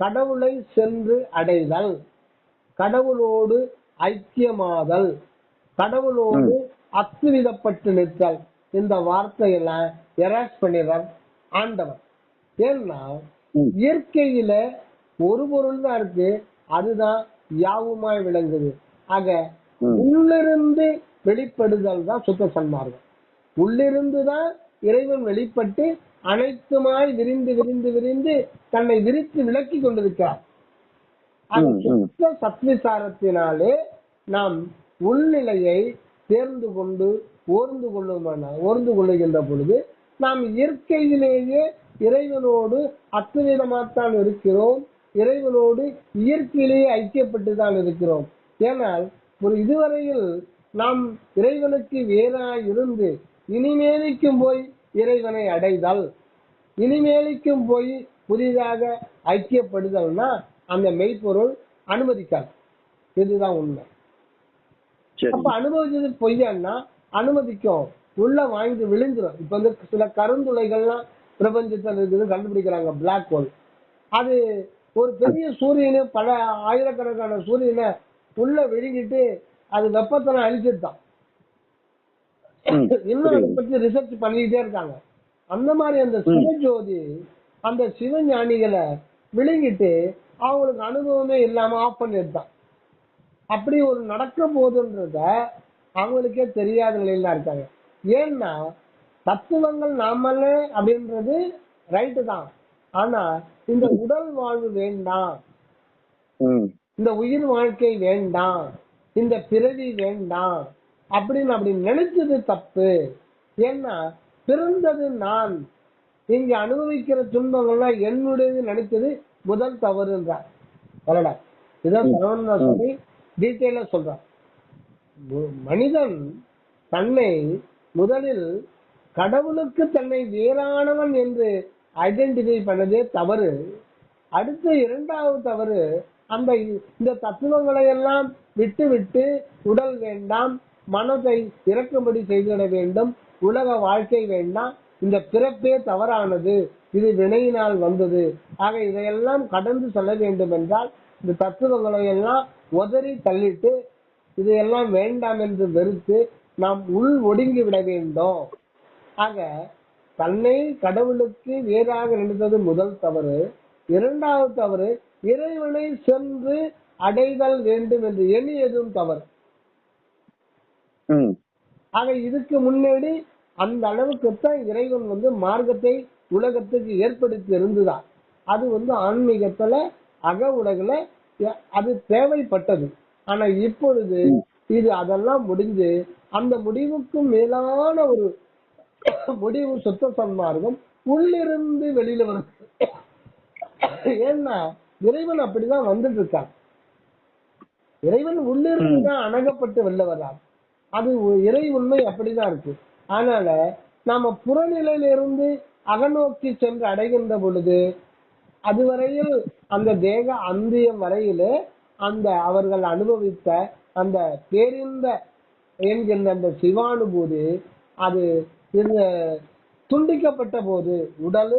கடவுளை சென்று அடைதல், கடவுளோடு ஐக்கியமாதல், கடவுளோடு அத்துவிதப்பட்டு நிற்கல், இந்த வார்த்தையெல்லாம் எராஸ் பண்ணிடுறார் ஆண்டவர். ஏன்னா இயற்கையில ஒரு பொருள் தான் இருக்கு, அதுதான் யாவுமாய் விளங்குது. ஆக உள்ளிருந்து வெளிப்படுதல் தான் சுத்த சன்மார்க்கம். உள்ளிருந்துதான் இறைவன் வெளிப்பட்டு அனைத்துமாய் விரிந்து விரிந்து விரிந்து தன்னை விரித்து விளக்கி கொண்டிருக்கிறார். சுத்த சத்விசாரத்தினாலே நாம் உள்நிலையை தேர்ந்து கொண்டு ஓர்ந்து கொள்ளுகின்ற பொழுது நாம் இயற்கையிலேயே இறைவனோடு அத்துவிதமாகத்தான் இருக்கிறோம், இறைவனோடு இயற்கையிலேயே ஐக்கியப்பட்டுதான் இருக்கிறோம். ஏனால் இதுவரையில் நாம் இறைவனுக்கு வேறாய் இருந்து இனிமேலிக்கும் போய் இறைவனை அடைதல், இனிமேலிக்கும் போய் புதிதாக ஐக்கியப்படுதல்னா அந்த மெய்ப்பொருள் அனுமதிக்காது. இதுதான் உண்மை. அப்ப அனுபவிச்சது பொய்யான்னா அனுமதிக்கும், உள்ள வாங்கி விழுந்துரும். இப்ப சில கருந்துளைகள்லாம் பிரபஞ்சத்தில் இருக்குது, கண்டுபிடிக்கிறாங்க பிளாக் ஹோல். அது ஒரு பெரிய சூரியனு, பல ஆயிரக்கணக்கான சூரியனை உள்ள விழுங்கிட்டு அது வெப்பத்தனை அழிச்சிருந்தான். இன்னும் அதை பத்தி ரிசர்ச் பண்ணிக்கிட்டே இருக்காங்க. அந்த மாதிரி அந்த சிவஜோதி அந்த சிவஞானிகளை விழுங்கிட்டு அவங்களுக்கு அனுபவமே இல்லாம ஆஃப் பண்ணி எடுத்தான். அப்படி ஒரு நடக்க போதுன்றத அவங்களுக்கே தெரியாத நிலையில இருக்காங்க. ஏன்னா தத்துவங்கள் நாமல்ல அப்படின்றது ரைட்டு தான், ஆனா இந்த உடல் வாழ்வு வேண்டாம், இந்த உயிர் வாழ்க்கை வேண்டாம், இந்த பிறவி வேண்டாம் அப்படின்னு அப்படி நினைச்சது தப்பு. ஏன்னா பிறந்தது நான், இங்க அனுபவிக்கிற துன்பங்கள்லாம் என்னுடையது நினைச்சது முதல் தவறுன்றார். இதான் சொல்லி டீட்டெயிலா சொல்றார். மனிதன் தன்னை முதலில் கடவுளுக்கு தன்னை வேறானவன் என்று ஐடென்டிஃபை பண்ணதே தவறு. அடுத்த இரண்டாவது தவறு, இந்த தத்துவங்களை எல்லாம் விட்டு விட்டு உடல் வேண்டாம், மனதை இறக்கும்படி செய்திட வேண்டும், உலக வாழ்க்கை வேண்டாம், இந்த பிறப்பே தவறானது, இது வினையினால் வந்தது, ஆக இதையெல்லாம் கடந்து செல்ல வேண்டும் என்றால் இந்த தத்துவங்களை எல்லாம் உதறி தள்ளிட்டு இதையெல்லாம் வேண்டாம் என்று வெறுத்து நாம் உள் ஒடுங்கி விட வேண்டும். ஆக தன்னை கடவுளுக்கு வேறாக நினைத்தது முதல் தவறு. இரண்டாவது தவறு, இறைவனை சென்று அடைதல் வேண்டும் என்று எண்ணியதும் தவறு. ஆக இதுக்கு முன்னாடி அந்த அளவுக்குத்தான் இறைவன் மார்க்கத்தை உலகத்துக்கு ஏற்படுத்தி இருந்துதான். அது ஆன்மீகத்துல அக உலகில அது தேவைப்பட்டது. ஆனா இப்பொழுது இது அதெல்லாம் முடிஞ்சு அந்த முடிவுக்கும் மேலான ஒரு முடிவு சுத்த சன்மார்க்கம் உள்ளிருந்து வெளியில வரும். ஏன்னா இறைவன் அப்படிதான் வந்துட்டு இருக்கான். இறைவன் உள்ளிருந்து தான் அணுகப்பட்டு வெளில வர்றான். அது இறை உண்மை அப்படிதான் இருக்கு. அதனால நாம புறநிலையில இருந்து அகநோக்கி சென்று அடைகின்ற பொழுது அதுவரையில் அந்த தேக அந்தியம் வரையிலே அந்த அவர்கள் அனுபவித்த அந்த பேரிந்த என்கின்ற அந்த சிவானுபூதி அது இந்த துண்டிக்கப்பட்ட போது உடல்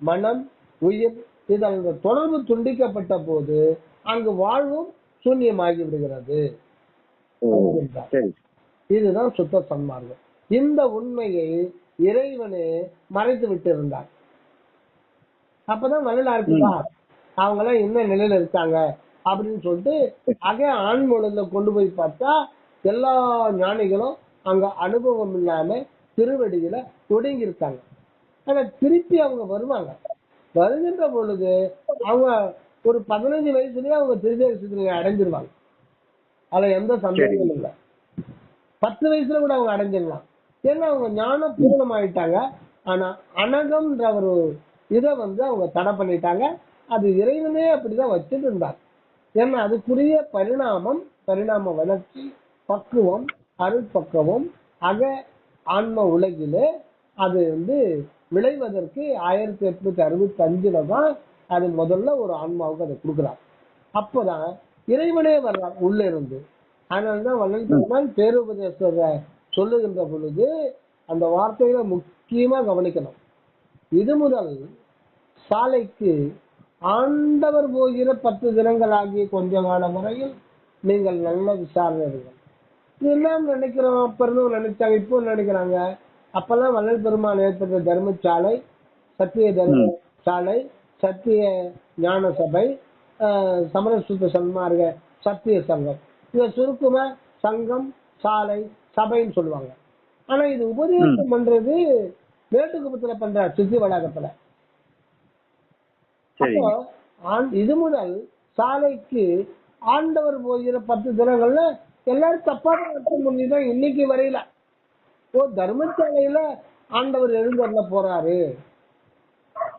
மனம் உயிர் இதன் தொடர்பு துண்டிக்கப்பட்ட போது அங்கு வாழ்வும் சூன்யமாகி விடுகிறது. இதுதான் சுத்த சன்மார்க்கம். இந்த உண்மையை இறைவனே மறைத்து விட்டு இருந்தார். அப்பதான் நல்லா இருக்குதா அவங்க எல்லாம் என்ன நிலையில இருக்காங்க அப்படின்னு சொல்லிட்டு ஆண்மொழில கொண்டு போய் பார்த்தா எல்லா ஞானிகளும் அங்க அனுபவம் இல்லாம திருவடியில ஒடுங்கி இருக்காங்க. ஆனா திருப்பி அவங்க வருவாங்க. வருகின்ற பொழுது அவங்க ஒரு 15 வயசுலயே அவங்க திருதேசத்துல அடைஞ்சிருவாங்க. அதுல எந்த சந்தேகமும் இல்லை. 10 வயசுல கூட அவங்க அடைஞ்சிடலாம். ஏன்னா அவங்க ஞான பூர்ணம் ஆயிட்டாங்க. ஆனா அனகம்ன்ற ஒரு இதை அவங்க தடை பண்ணிட்டாங்க. அது இறைவனே அப்படிதான் வச்சுட்டு இருந்தார். ஏன்னா அதுக்குரிய பரிணாம வளர்ச்சி, பக்குவம், அருள் பக்குவம் அக ஆன்ம உலகிலே அது விளைவதற்கு 1865 தான் அது முதல்ல ஒரு ஆன்மாவுக்கு அதை கொடுக்குறார். அப்பதான் இறைவனே வர்றார் உள்ள இருந்து. அதனாலதான் வள்ளல் பெருமான் பேருபதேசரை சொல்லுகின்ற பொழுது அந்த வார்த்தைகளை முக்கியமா கவனிக்கணும். இது முதல் சாலைக்கு ஆண்டவர் போகிற 10 தினங்கள் ஆகிய கொஞ்ச காலம் வரையில் நீங்கள் நல்ல விசாரணைகள். இதெல்லாம் நினைக்கிறோம். அப்ப இருந்தும் நினைச்சாங்க, இப்போ நினைக்கிறாங்க. அப்பெல்லாம் வள்ளல் பெருமான் ஏற்பட்ட தர்மசாலை, சத்திய தர்ம சாலை, சத்திய ஞான சபை, சமரசுத்த சன்மார்க்க சத்திய சங்கம், இத சுருக்குமா சங்கம், சாலை, சபைன்னு சொல்லுவாங்க. ஆனா இது உபதேசம் பண்றது வேட்டுக்குப்பத்துல பண்ற சித்தி வளாகத்துல. அப்போ இது முதல் சாலைக்கு ஆண்டவர் போகிற 10 தினங்கள்ல எல்லாரும் தப்பான அர்த்தம் பண்ணிதான் இன்னைக்கு வரையில. தர்மசாலையில ஆண்டவர் எழுந்தருள போறாரு,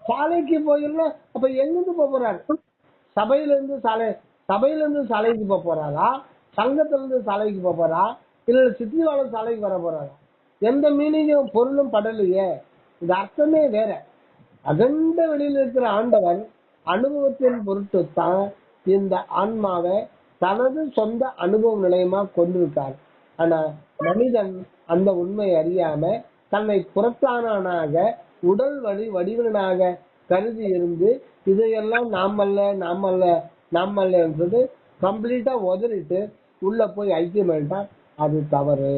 சாலைக்கு போயிடல. அப்ப எங்கிருந்து போறாரு? சபையில இருந்து சாலைக்கு போறாரா, சங்கத்துல இருந்து சாலைக்கு போறா, இல்ல சித்திவாளர் சாலைக்கு வர போறாரா? எந்த மீனிங்கும் பொருளும் படலையே. இது அர்த்தமே வேற. அகண்ட வெளியில் இருக்கிற ஆண்டவன் அனுபவத்தின் பொருட்டு தான் இந்த ஆன்மாவை தனது சொந்த அனுபவ நிலையமா கொண்டிருக்கார். ஆனா மனிதன் அந்த உண்மை அறியாம தன்னை புறத்தானாக உடல் வடிவனாக கருதி இருந்து இதையெல்லாம் நாமல்ல என்றது கம்ப்ளீட்டா உதறிட்டு உள்ள போய் ஐக்கியம். அது தவறு.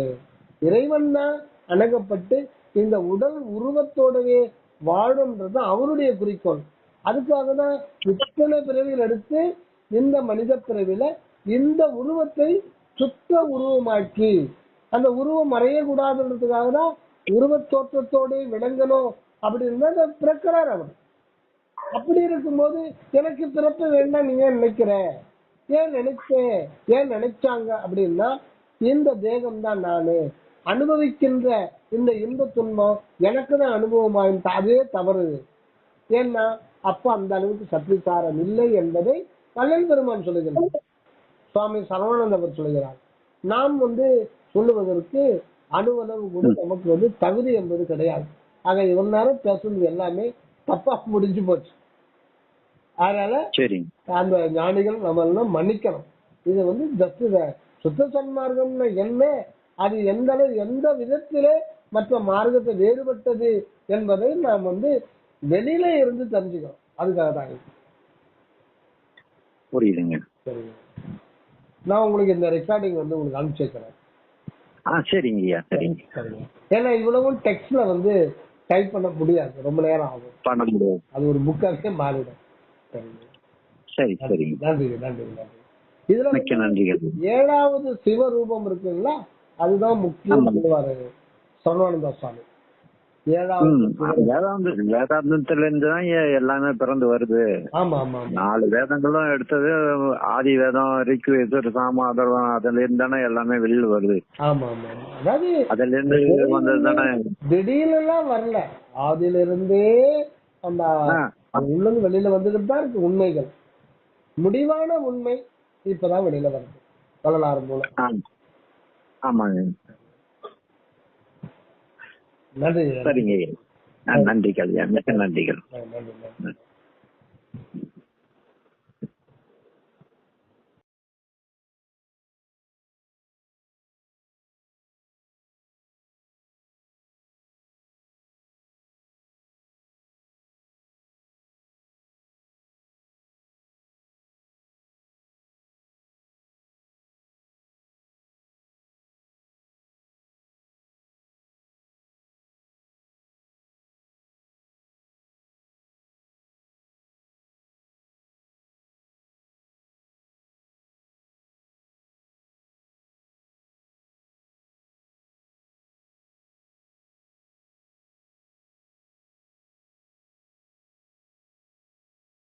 இறைவன் தான் அணுகப்பட்டு இந்த உடல் உருவத்தோடவே வாழும்ன்றது அவருடைய குறிக்கோள். அதுக்காக தான் இத்தனை பிறவிகள் எடுத்து இந்த மனித பிறவில இந்த உருவத்தை சுத்த உருவமாக்கி அந்த உருவம் மறையக்கூடாதுன்றதுக்காக தான் உருவத் தோற்றத்தோடு விளங்கணும் அப்படின்னு பிறக்கிறார் அவர். அப்படி இருக்கும்போது எனக்கு பிறப்பு வேண்டாம் நீங்க நினைக்கிற, ஏன் நினைச்சாங்க அப்படின்னா இந்த தேகம் தான் நானு அனுபவிக்கின்ற இந்த இன்ப துன்பம் எனக்கு தான் அனுபவமாகும். அதே தவறு. ஏன்னா அப்ப அந்த அளவுக்கு சத்விசாரம் இல்லை என்பதை வள்ளல் பெருமான் சொல்லுகிறார். சுவாமி சரவணானந்தவர் சொல்லுகிறார். நாம் சொல்லுவதற்கு அணுவளவு கூட நமக்கு தகுதி என்பது கிடையாது. ஆக இவ்வளவு நேரம் பேசுறது எல்லாமே தப்பா முடிஞ்சு போச்சு. அதனால அந்த ஞானிகள் நம்ம எல்லாம் மன்னிக்கணும். இது ஜஸ்ட் சுத்த சன்மார்க்கம்னு என்ன, அது எந்த விதத்திலே மற்ற மார்க்கத்தை வேறுபட்டது என்பதை நாம் வெளியில இருந்து தெரிஞ்சுக்கணும். அதுக்காக தான் புரியுதுங்க. சரிங்க, நான் உங்களுக்கு இந்த ரெக்கார்டிங் உங்களுக்கு அனுப்பிச்சிருக்கிறேன். சரிங்கய்யா. சரிங்க. ஏன்னா இவ்வளவு டெக்ஸ்ட்ல டைப் பண்ண முடியாது, ரொம்ப நேரம் ஆகும், பண்ண முடியாது. அது ஒரு புக்காகவே மாறிடும். சரி சரி, நன்றி நன்றி நன்றி. இதுல நன்றிகள். 7வது சிவரூபம் இருக்குங்களா, அதுதான் முக்கியம் சொல்லுவாரு சரவணானந்த சுவாமி. வேதாந்தத்துல இருந்துதான் எல்லாமே பிறந்து வருது. ஆமா ஆமா 4 வேதங்களும் எடுத்தது ஆதி வேதம், ரிக்வேதர், சாம, அதர்வம், அதுல இருந்து தானே எல்லாமே வெளியில வருது. ஆமா ஆமா அதாவது அதுல இருந்து வந்தது தானே. திடீர்லாம் வரல, ஆதியில இருந்தே அந்த உள்ளது வெளியில வந்துட்டு தான் இருக்கு. உண்மைகள், முடிவான உண்மை இப்பதான் வெளியில வருது வரலாறு மூலம். ஆமாங்க. நன்றி. சரிங்க. நன்றி கல்யாணம். நன்றிகள். நன்றி.